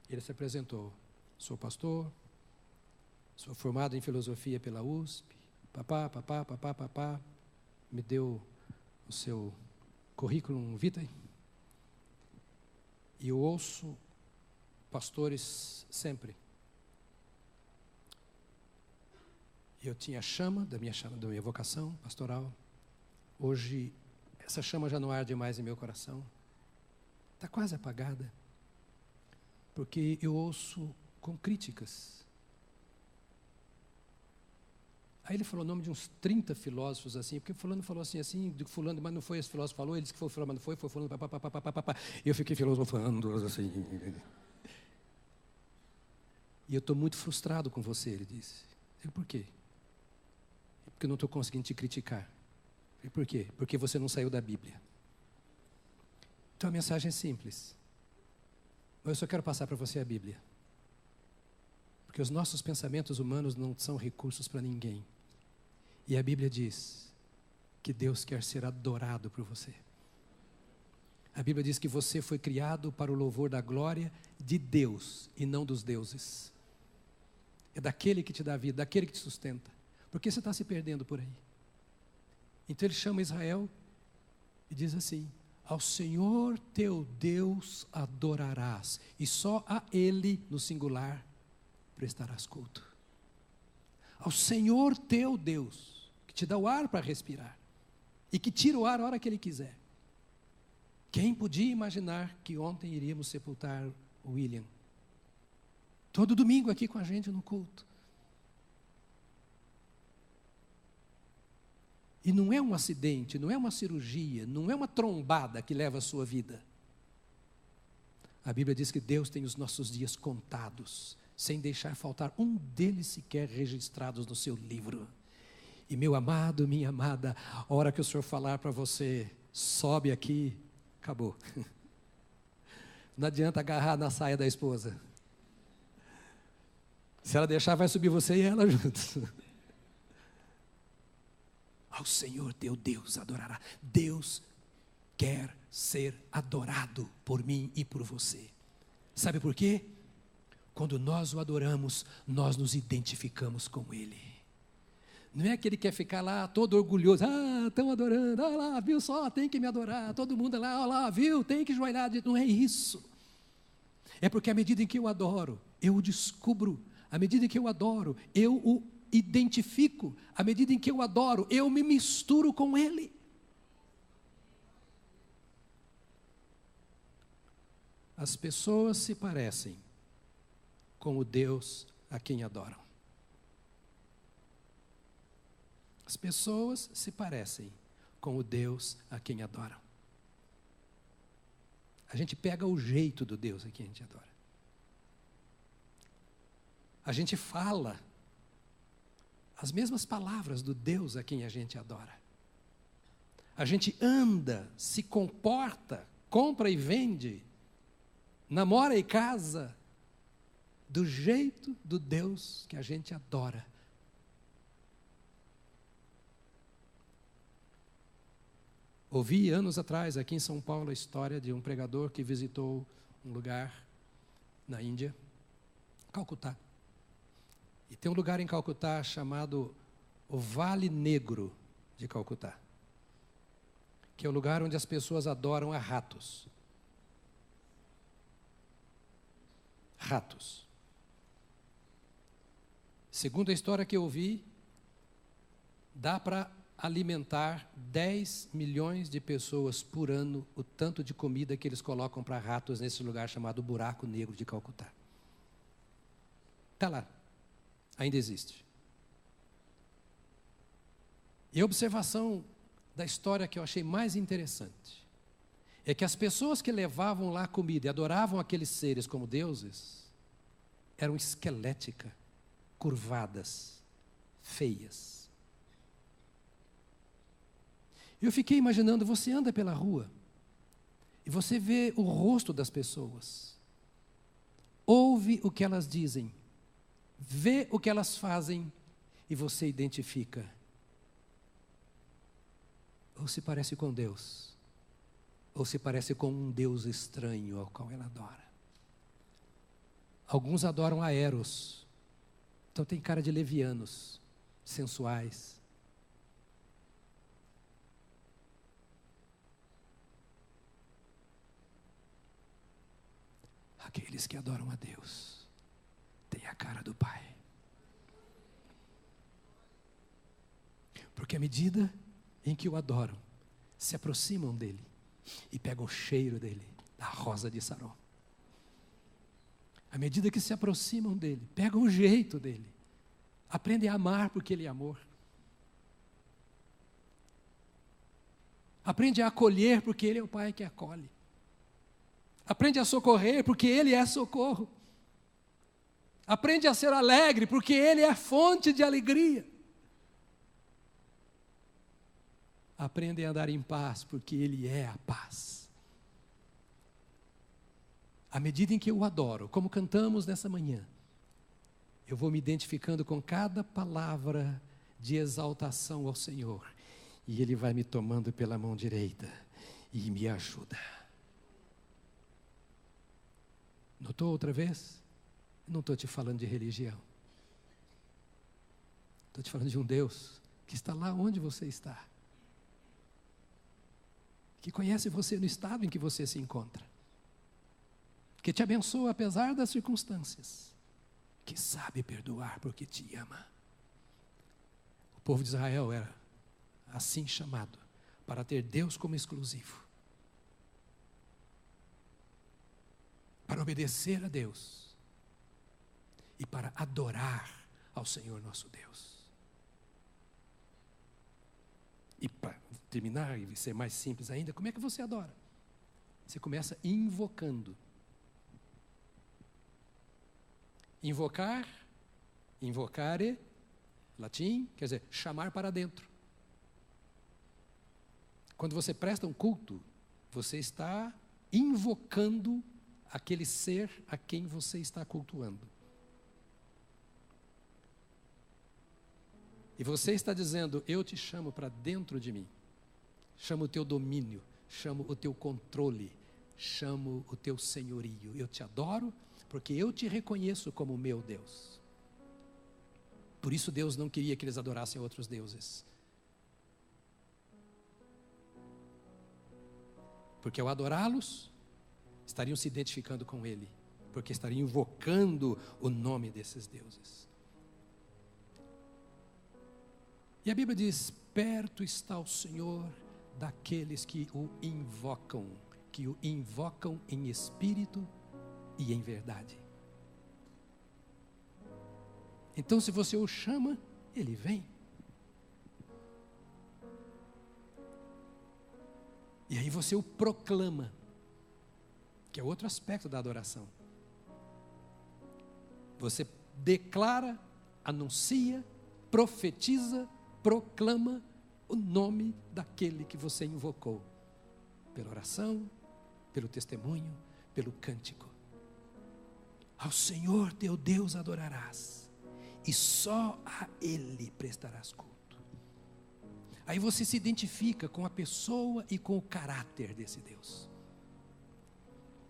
Ele se apresentou: sou pastor, sou formado em filosofia pela USP, papá, me deu o seu currículo vitae, e eu ouço pastores sempre. Eu tinha a chama da minha vocação pastoral. Hoje, essa chama já não arde mais em meu coração. Está quase apagada. Porque eu ouço com críticas Aí ele falou o nome de uns 30 filósofos assim, porque fulano falou assim, de fulano, mas não foi esse filósofo que falou, ele disse que foi fulano, mas não foi fulano, papapá. E eu fiquei filosofando assim. E eu estou muito frustrado com você, ele disse. Eu, por quê? Porque eu não estou conseguindo te criticar. E por quê? Porque você não saiu da Bíblia. Então a mensagem é simples. Mas eu só quero passar para você a Bíblia. Porque os nossos pensamentos humanos não são recursos para ninguém. E a Bíblia diz que Deus quer ser adorado por você. A Bíblia diz que você foi criado para o louvor da glória de Deus e não dos deuses. É daquele que te dá vida, daquele que te sustenta. Por que você está se perdendo por aí? Então ele chama Israel e diz assim: ao Senhor teu Deus adorarás, e só a Ele, no singular, prestarás culto. Ao Senhor teu Deus, que te dá o ar para respirar, e que tira o ar a hora que Ele quiser. Quem podia imaginar que ontem iríamos sepultar o William? Todo domingo aqui com a gente no culto. E não é um acidente, não é uma cirurgia, não é uma trombada que leva a sua vida. A Bíblia diz que Deus tem os nossos dias contados, sem deixar faltar um deles sequer registrados no seu livro. E meu amado, minha amada, a hora que o Senhor falar para você, sobe aqui, acabou. Não adianta agarrar na saia da esposa. Se ela deixar, vai subir você e ela juntos. Ao Senhor teu Deus adorará. Deus quer ser adorado por mim e por você. Sabe por quê? Quando nós o adoramos, nós nos identificamos com Ele. Não é que Ele quer ficar lá todo orgulhoso. Estão adorando, olha lá, viu só, tem que me adorar. Todo mundo lá, olha lá, viu, tem que joelhar. Não é isso. É porque à medida em que eu adoro, eu o descubro. À medida em que eu adoro, eu o identifico. À medida em que eu adoro, eu me misturo com Ele. As pessoas se parecem com o Deus a quem adoram. As pessoas se parecem com o Deus a quem adoram. A gente pega o jeito do Deus a quem a gente adora. A gente fala as mesmas palavras do Deus a quem a gente adora. A gente anda, se comporta, compra e vende, namora e casa, do jeito do Deus que a gente adora. Ouvi anos atrás, aqui em São Paulo, a história de um pregador que visitou um lugar na Índia, Calcutá. E tem um lugar em Calcutá chamado o Vale Negro de Calcutá, que é o lugar onde as pessoas adoram a ratos. Ratos. Segundo a história que eu ouvi, dá para alimentar 10 milhões de pessoas por ano, o tanto de comida que eles colocam para ratos nesse lugar chamado Buraco Negro de Calcutá. Está lá. Ainda existe. E a observação da história que eu achei mais interessante é que as pessoas que levavam lá comida e adoravam aqueles seres como deuses eram esqueléticas, curvadas, feias. Eu fiquei imaginando, você anda pela rua e você vê o rosto das pessoas, ouve o que elas dizem, vê o que elas fazem e você identifica. Ou se parece com Deus, ou se parece com um Deus estranho ao qual ela adora. Alguns adoram a Eros, então tem cara de levianos, sensuais. Aqueles que adoram a Deus tem a cara do Pai. Porque à medida em que o adoram, se aproximam dele e pegam o cheiro dele, da rosa de Saron. À medida que se aproximam dele, pegam o jeito dele, aprendem a amar porque ele é amor. Aprende a acolher, porque Ele é o Pai que acolhe. Aprende a socorrer, porque Ele é socorro. Aprende a ser alegre, porque Ele é fonte de alegria. Aprende a andar em paz, porque Ele é a paz. À medida em que eu o adoro, como cantamos nessa manhã, eu vou me identificando com cada palavra de exaltação ao Senhor. E Ele vai me tomando pela mão direita e me ajuda. Notou outra vez? Não estou te falando de religião. Estou te falando de um Deus que está lá onde você está. Que conhece você no estado em que você se encontra. Que te abençoa apesar das circunstâncias. Que sabe perdoar porque te ama. O povo de Israel era assim chamado, para ter Deus como exclusivo. Para obedecer a Deus. E para adorar ao Senhor nosso Deus. E para terminar e ser mais simples ainda, como é que você adora? Você começa invocando. Invocar, invocare, latim, quer dizer, chamar para dentro. Quando você presta um culto, você está invocando aquele ser a quem você está cultuando. E você está dizendo, eu te chamo para dentro de mim. Chamo o teu domínio, chamo o teu controle, chamo o teu senhorio. Eu te adoro porque eu te reconheço como meu Deus. Por isso Deus não queria que eles adorassem outros deuses. Porque ao adorá-los, estariam se identificando com Ele, porque estariam invocando o nome desses deuses. E a Bíblia diz, perto está o Senhor daqueles que o invocam em espírito e em verdade. Então, se você o chama, Ele vem. E aí você o proclama, que é outro aspecto da adoração. Você declara, anuncia, profetiza, proclama o nome daquele que você invocou, pela oração, pelo testemunho, pelo cântico. Ao Senhor teu Deus adorarás, e só a Ele prestarás culto. Aí você se identifica com a pessoa e com o caráter desse Deus.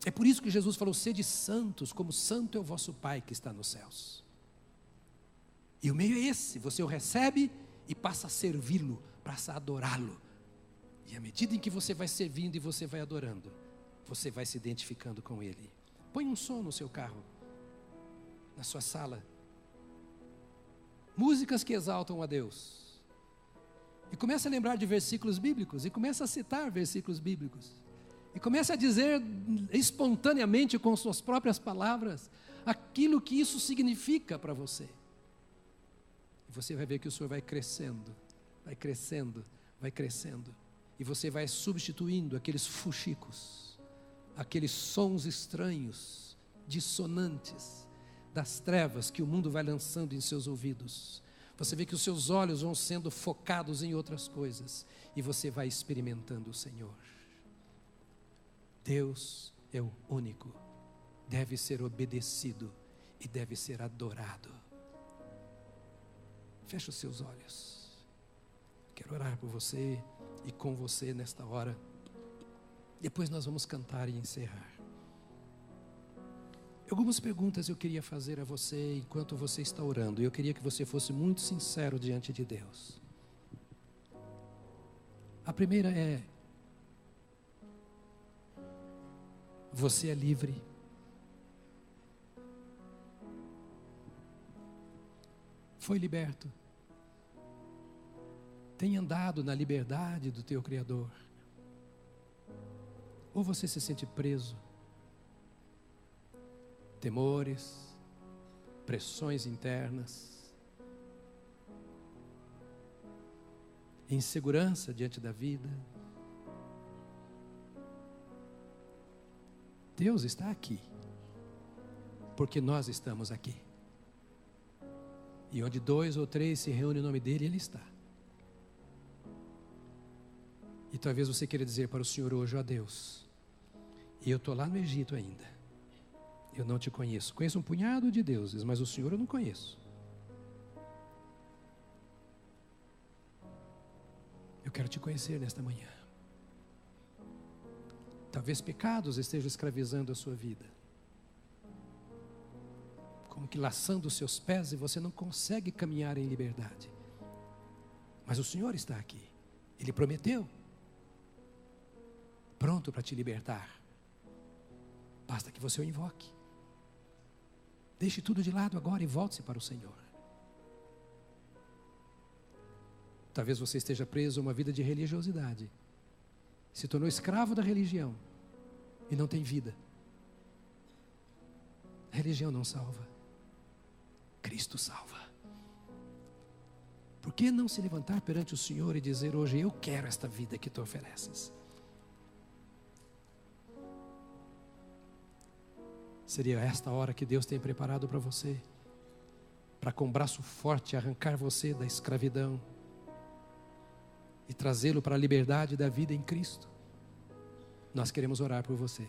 É por isso que Jesus falou, sede santos, como santo é o vosso Pai que está nos céus. E o meio é esse, você o recebe e passa a servi-lo, passa a adorá-lo. E à medida em que você vai servindo e você vai adorando, você vai se identificando com Ele. Põe um som no seu carro, na sua sala. Músicas que exaltam a Deus. E começa a lembrar de versículos bíblicos, e começa a citar versículos bíblicos. E começa a dizer espontaneamente, com suas próprias palavras, aquilo que isso significa para você. E você vai ver que o Senhor vai crescendo, vai crescendo, vai crescendo. E você vai substituindo aqueles fuxicos, aqueles sons estranhos, dissonantes, das trevas que o mundo vai lançando em seus ouvidos. Você vê que os seus olhos vão sendo focados em outras coisas, e você vai experimentando o Senhor. Deus é o único, deve ser obedecido e deve ser adorado. Feche os seus olhos. Quero orar por você e com você nesta hora. Depois nós vamos cantar e encerrar. Algumas perguntas eu queria fazer a você enquanto você está orando. Eu queria que você fosse muito sincero diante de Deus. A primeira é: você é livre? Foi liberto? Tem andado na liberdade do teu Criador? Ou você se sente preso? Temores, pressões internas, insegurança diante da vida, Deus está aqui, porque nós estamos aqui. E onde 2 ou 3 se reúnem em nome dele, ele está. E talvez você queira dizer para o Senhor hoje: ó Deus, eu estou lá no Egito ainda, eu não te conheço. Conheço um punhado de deuses, mas o Senhor eu não conheço. Eu quero te conhecer nesta manhã. Talvez pecados estejam escravizando a sua vida, como que laçando os seus pés, e você não consegue caminhar em liberdade. Mas o Senhor está aqui, Ele prometeu, pronto para te libertar. Basta que você o invoque. Deixe tudo de lado agora e volte-se para o Senhor. Talvez você esteja preso a uma vida de religiosidade, se tornou escravo da religião e não tem vida. A religião não salva, Cristo salva. Por que não se levantar perante o Senhor e dizer hoje: eu quero esta vida que tu ofereces? Seria esta hora que Deus tem preparado para você, para com braço forte arrancar você da escravidão e trazê-lo para a liberdade da vida em Cristo. Nós queremos orar por você.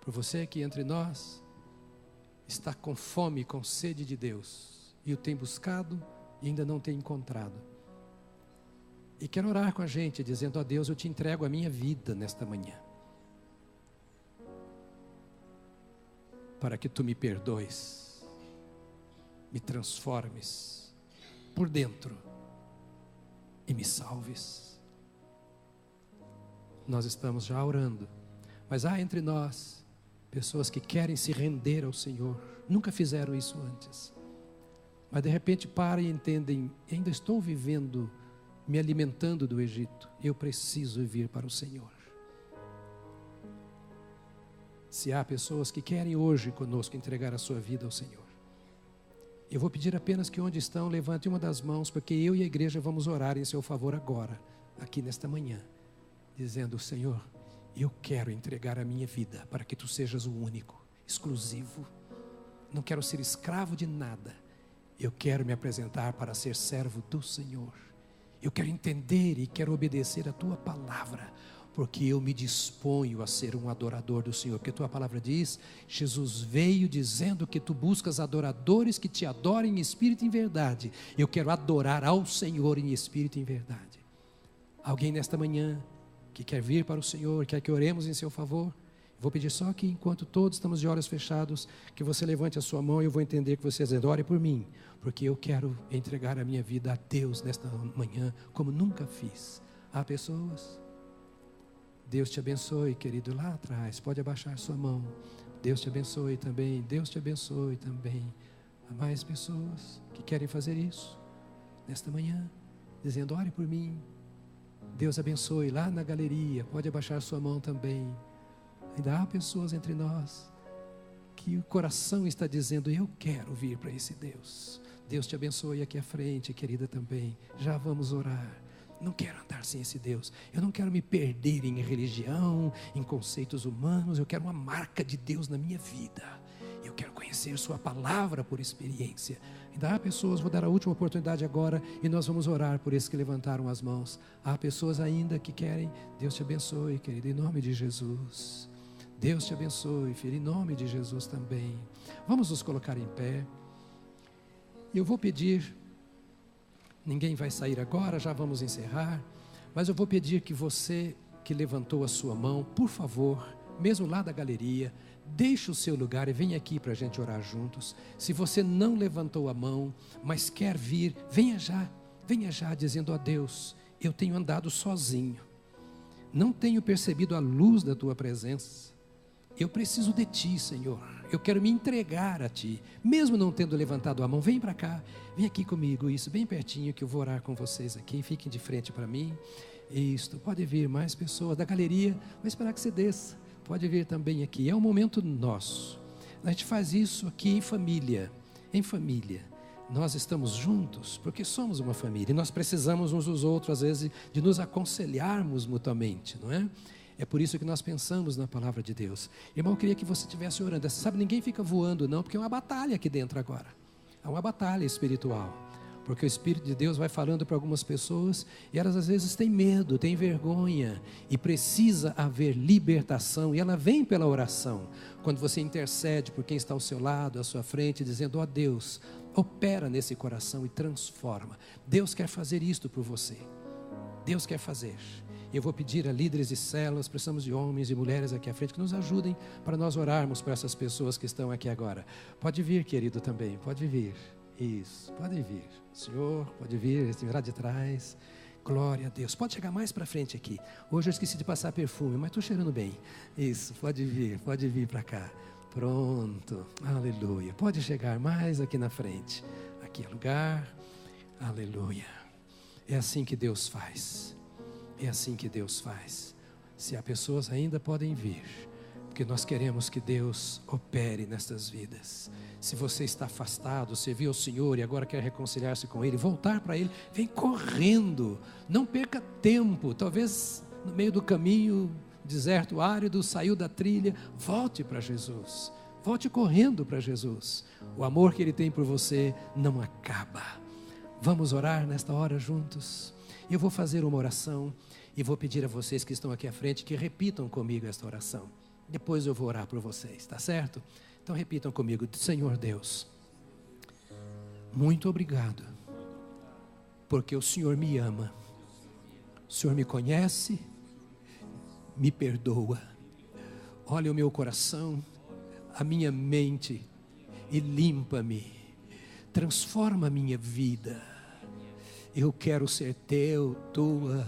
Por você que entre nós está com fome, com sede de Deus, e o tem buscado e ainda não tem encontrado. E quer orar com a gente, dizendo: ó Deus, eu te entrego a minha vida nesta manhã, para que tu me perdoes, me transformes por dentro e me salves. Nós estamos já orando, mas há entre nós pessoas que querem se render ao Senhor, nunca fizeram isso antes, mas de repente param e entendem: ainda estou vivendo, me alimentando do Egito, eu preciso vir para o Senhor. Se há pessoas que querem hoje conosco entregar a sua vida ao Senhor, eu vou pedir apenas que onde estão, levante uma das mãos, porque eu e a igreja vamos orar em seu favor agora, aqui nesta manhã, dizendo: Senhor, eu quero entregar a minha vida para que tu sejas o único, exclusivo. Não quero ser escravo de nada, eu quero me apresentar para ser servo do Senhor. Eu quero entender e quero obedecer a tua palavra, porque eu me disponho a ser um adorador do Senhor. Porque tua palavra diz: Jesus veio dizendo que tu buscas adoradores que te adorem em espírito e em verdade. Eu quero adorar ao Senhor em espírito e em verdade. Alguém nesta manhã que quer vir para o Senhor, quer que oremos em seu favor? Vou pedir só que, enquanto todos estamos de olhos fechados, que você levante a sua mão e eu vou entender que você dizendo: ore por mim, porque eu quero entregar a minha vida a Deus nesta manhã, como nunca fiz. Há pessoas? Deus te abençoe, querido, lá atrás, pode abaixar sua mão. Deus te abençoe também, Deus te abençoe também. Há mais pessoas que querem fazer isso nesta manhã, dizendo: ore por mim. Deus abençoe, lá na galeria, pode abaixar sua mão também. Ainda há pessoas entre nós que o coração está dizendo: eu quero vir para esse Deus. Deus te abençoe aqui à frente, querida, também. Já vamos orar. Não quero andar sem esse Deus. Eu não quero me perder em religião, em conceitos humanos. Eu quero uma marca de Deus na minha vida. Eu quero conhecer sua palavra por experiência. Ainda há pessoas, vou dar a última oportunidade agora, e nós vamos orar por esses que levantaram as mãos. Há pessoas ainda que querem. Deus te abençoe, querido, em nome de Jesus. Deus te abençoe, filho, em nome de Jesus também. Vamos nos colocar em pé. Eu vou pedir, ninguém vai sair agora, já vamos encerrar, mas eu vou pedir que você que levantou a sua mão, por favor, mesmo lá da galeria, deixe o seu lugar e venha aqui para a gente orar juntos. Se você não levantou a mão, mas quer vir, venha já dizendo: ó Deus, eu tenho andado sozinho, não tenho percebido a luz da tua presença, eu preciso de ti, Senhor, eu quero me entregar a ti, mesmo não tendo levantado a mão. Vem para cá, vem aqui comigo, isso, bem pertinho, que eu vou orar com vocês aqui. Fiquem de frente para mim. Isto, pode vir mais pessoas da galeria, vou esperar que você desça, pode vir também aqui, é um momento nosso. A gente faz isso aqui em família, nós estamos juntos porque somos uma família, e nós precisamos uns dos outros às vezes de nos aconselharmos mutuamente, não é? É por isso que nós pensamos na palavra de Deus. Irmão, eu queria que você estivesse orando. Você sabe, ninguém fica voando não, porque é uma batalha aqui dentro agora. É uma batalha espiritual. Porque o Espírito de Deus vai falando para algumas pessoas e elas às vezes têm medo, têm vergonha e precisa haver libertação, e ela vem pela oração. Quando você intercede por quem está ao seu lado, à sua frente, dizendo: ó Deus, opera nesse coração e transforma. Deus quer fazer isto por você. Deus quer fazer. Eu vou pedir a líderes de células, precisamos de homens e mulheres aqui à frente que nos ajudem para nós orarmos por essas pessoas que estão aqui agora. Pode vir, querido, também, pode vir. Isso, pode vir. Senhor, pode vir, lá de trás. Glória a Deus. Pode chegar mais para frente aqui. Hoje eu esqueci de passar perfume, mas estou cheirando bem. Isso, pode vir para cá. Pronto, aleluia. Pode chegar mais aqui na frente. Aqui é lugar, aleluia. É assim que Deus faz. É assim que Deus faz. Se há pessoas ainda podem vir, porque nós queremos que Deus opere nestas vidas. Se você está afastado, serviu ao Senhor e agora quer reconciliar-se com Ele, voltar para Ele, vem correndo, não perca tempo. Talvez no meio do caminho, deserto, árido, saiu da trilha, volte para Jesus, volte correndo para Jesus. O amor que Ele tem por você não acaba. Vamos orar nesta hora juntos? Eu vou fazer uma oração e vou pedir a vocês que estão aqui à frente que repitam comigo esta oração. Depois eu vou orar por vocês, tá certo? Então repitam comigo: Senhor Deus, muito obrigado, porque o Senhor me ama, o Senhor me conhece, me perdoa, olha o meu coração, a minha mente e limpa-me, transforma a minha vida. Eu quero ser teu, tua,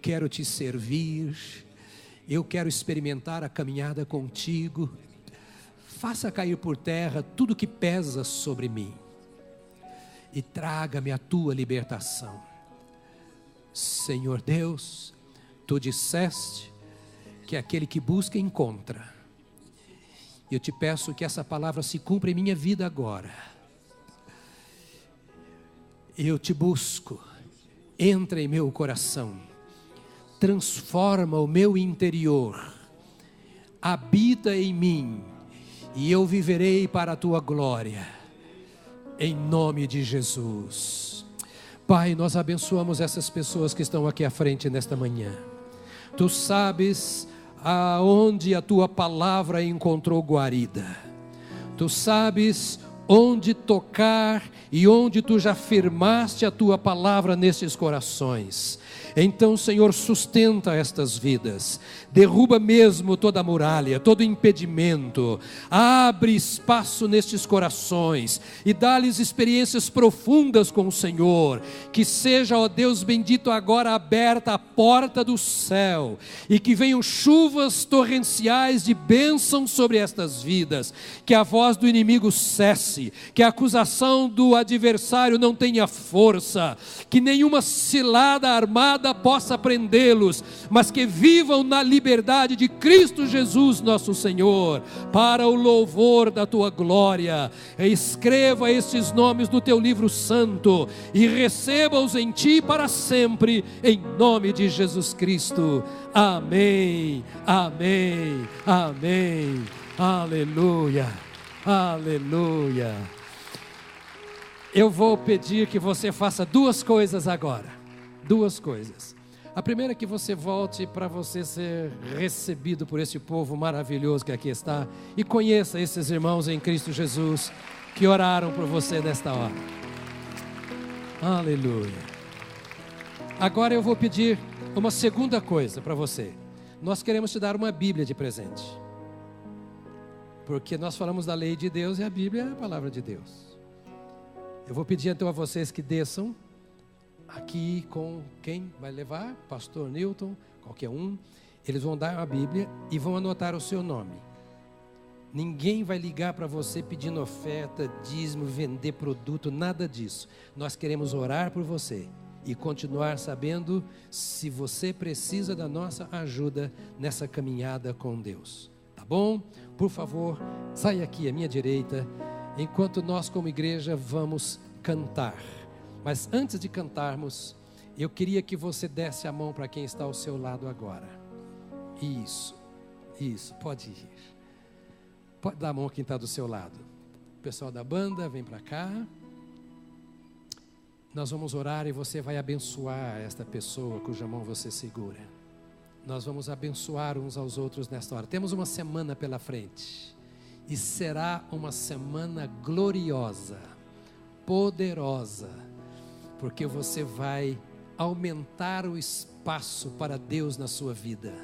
quero te servir, eu quero experimentar a caminhada contigo. Faça cair por terra tudo que pesa sobre mim e traga-me a tua libertação. Senhor Deus, tu disseste que aquele que busca encontra. Eu te peço que essa palavra se cumpra em minha vida agora. Eu te busco, entra em meu coração, transforma o meu interior, habita em mim, e eu viverei para a tua glória, em nome de Jesus. Pai, nós abençoamos essas pessoas que estão aqui à frente nesta manhã. Tu sabes aonde a tua palavra encontrou guarida. Tu sabes onde tocar e onde tu já firmaste a tua palavra nesses corações. Então, Senhor, sustenta estas vidas, derruba mesmo toda a muralha, todo impedimento, abre espaço nestes corações e dá-lhes experiências profundas com o Senhor. Que seja, ó Deus bendito, agora aberta a porta do céu e que venham chuvas torrenciais de bênção sobre estas vidas, que a voz do inimigo cesse, que a acusação do adversário não tenha força, que nenhuma cilada armada possa prendê-los, mas que vivam na liberdade de Cristo Jesus nosso Senhor, para o louvor da tua glória. Escreva estes nomes no teu livro santo e receba-os em ti para sempre, em nome de Jesus Cristo. Amém, amém, amém, aleluia, aleluia. Eu vou pedir que você faça duas coisas agora. Duas coisas. A primeira é que você volte para você ser recebido por esse povo maravilhoso que aqui está e conheça esses irmãos em Cristo Jesus que oraram por você nesta hora. Aleluia. Agora eu vou pedir uma segunda coisa para você. Nós queremos te dar uma Bíblia de presente, porque nós falamos da lei de Deus e a Bíblia é a palavra de Deus. Eu vou pedir então a vocês que desçam aqui com quem vai levar, pastor Newton, qualquer um. Eles vão dar a Bíblia e vão anotar o seu nome. Ninguém vai ligar para você pedindo oferta, dízimo, vender produto, nada disso. Nós queremos orar por você e continuar sabendo se você precisa da nossa ajuda nessa caminhada com Deus. Tá bom? Por favor, saia aqui à minha direita, enquanto nós como igreja vamos cantar. Mas antes de cantarmos, eu queria que você desse a mão para quem está ao seu lado agora. Isso, pode ir. Pode dar a mão a quem está do seu lado. O pessoal da banda, vem para cá. Nós vamos orar e você vai abençoar esta pessoa cuja mão você segura. Nós vamos abençoar uns aos outros nesta hora. Temos uma semana pela frente. E será uma semana gloriosa, poderosa, porque você vai aumentar o espaço para Deus na sua vida.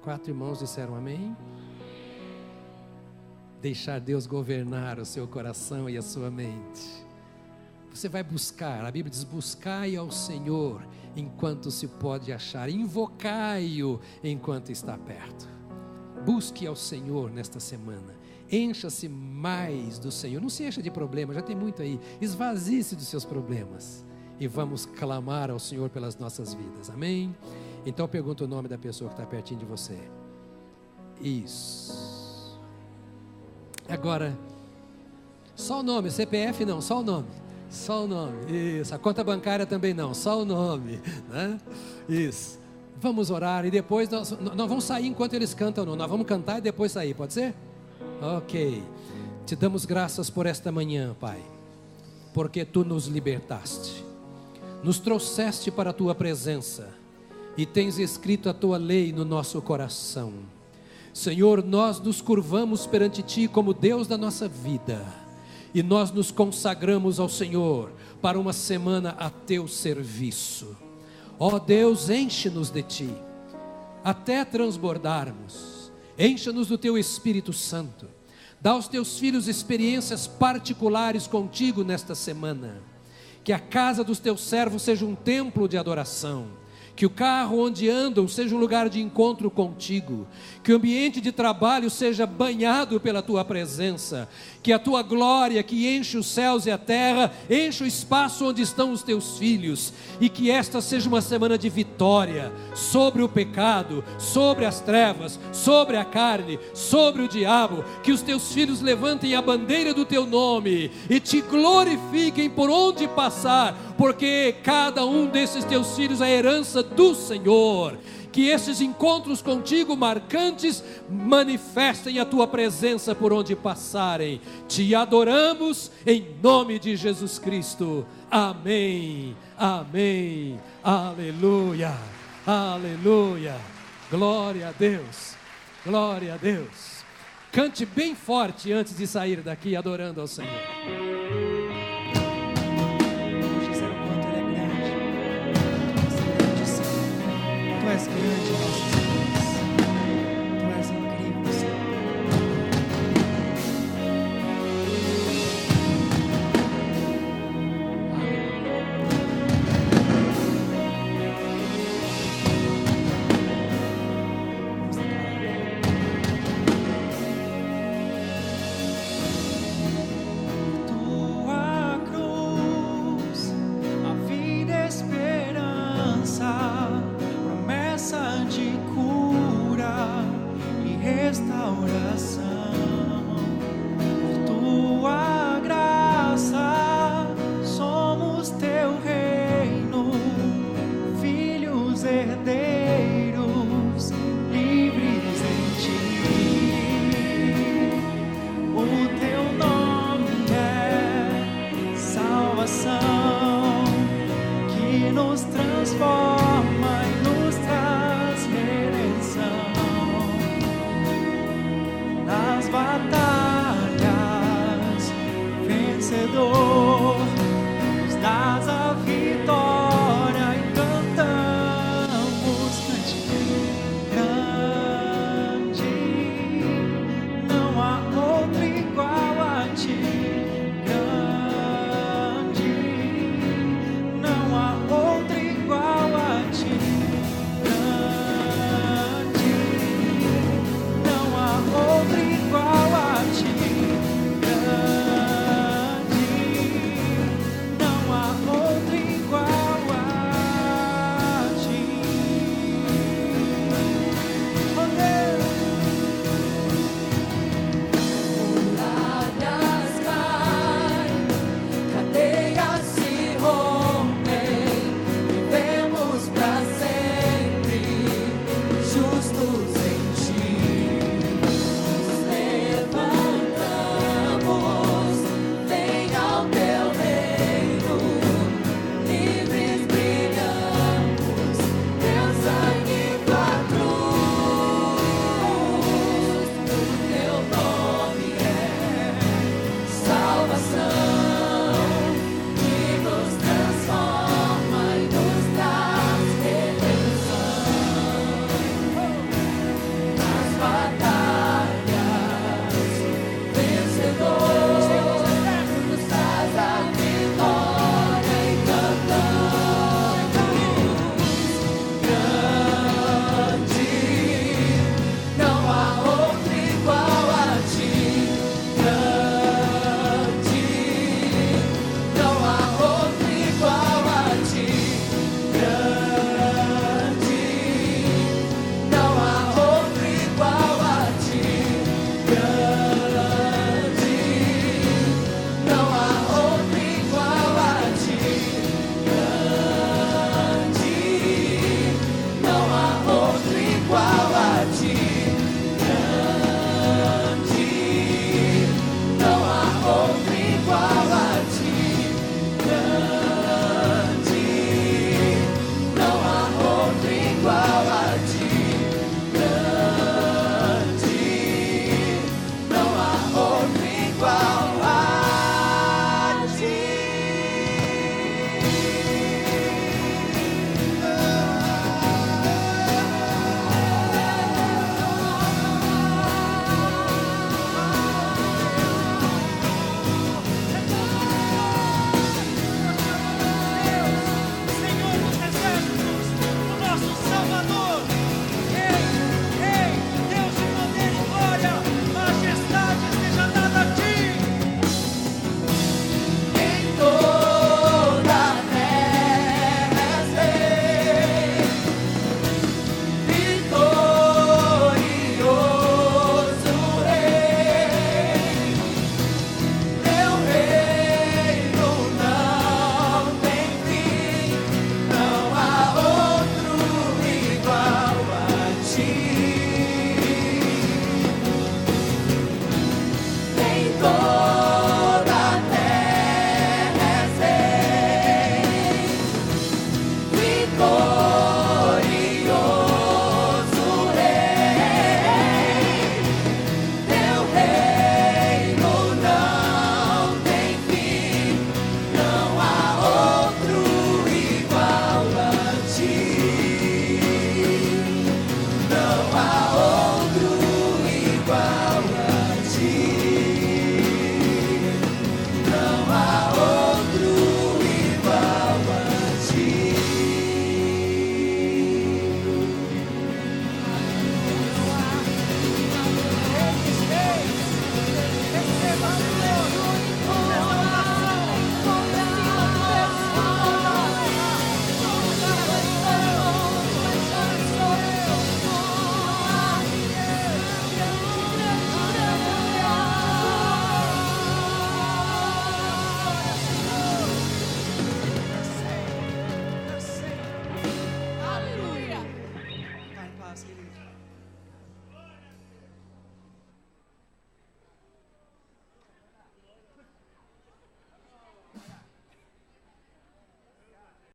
4 irmãos disseram amém? Deixar Deus governar o seu coração e a sua mente. Você vai buscar, a Bíblia diz: buscai ao Senhor enquanto se pode achar, invocai-o enquanto está perto. Busque ao Senhor nesta semana, encha-se mais do Senhor, não se encha de problemas, já tem muito aí, esvazie-se dos seus problemas, e vamos clamar ao Senhor pelas nossas vidas, amém? Então pergunta o nome da pessoa que está pertinho de você. Isso. Agora, só o nome, CPF não, só o nome. Só o nome, isso, a conta bancária também não, só o nome, né? Isso, vamos orar e depois nós vamos sair enquanto eles cantam, não, nós vamos cantar e depois sair, pode ser? Ok, te damos graças por esta manhã, Pai, porque Tu nos libertaste, nos trouxeste para a Tua presença e tens escrito a Tua lei no nosso coração. Senhor, nós nos curvamos perante Ti como Deus da nossa vida, e nós nos consagramos ao Senhor para uma semana a Teu serviço. Ó Deus, enche-nos de Ti, até transbordarmos. Encha-nos do Teu Espírito Santo. Dá aos Teus filhos experiências particulares contigo nesta semana. Que a casa dos Teus servos seja um templo de adoração. Que o carro onde andam seja um lugar de encontro contigo. Que o ambiente de trabalho seja banhado pela Tua presença. Que a Tua glória, que enche os céus e a terra, enche o espaço onde estão os Teus filhos. E que esta seja uma semana de vitória sobre o pecado, sobre as trevas, sobre a carne, sobre o diabo. Que os Teus filhos levantem a bandeira do Teu nome e Te glorifiquem por onde passar, porque cada um desses Teus filhos é a herança do Senhor. Que esses encontros contigo marcantes manifestem a Tua presença por onde passarem. Te adoramos em nome de Jesus Cristo. Amém, amém, aleluia, aleluia, glória a Deus, glória a Deus. Cante bem forte antes de sair daqui adorando ao Senhor. Tu és grande, nosso Senhor.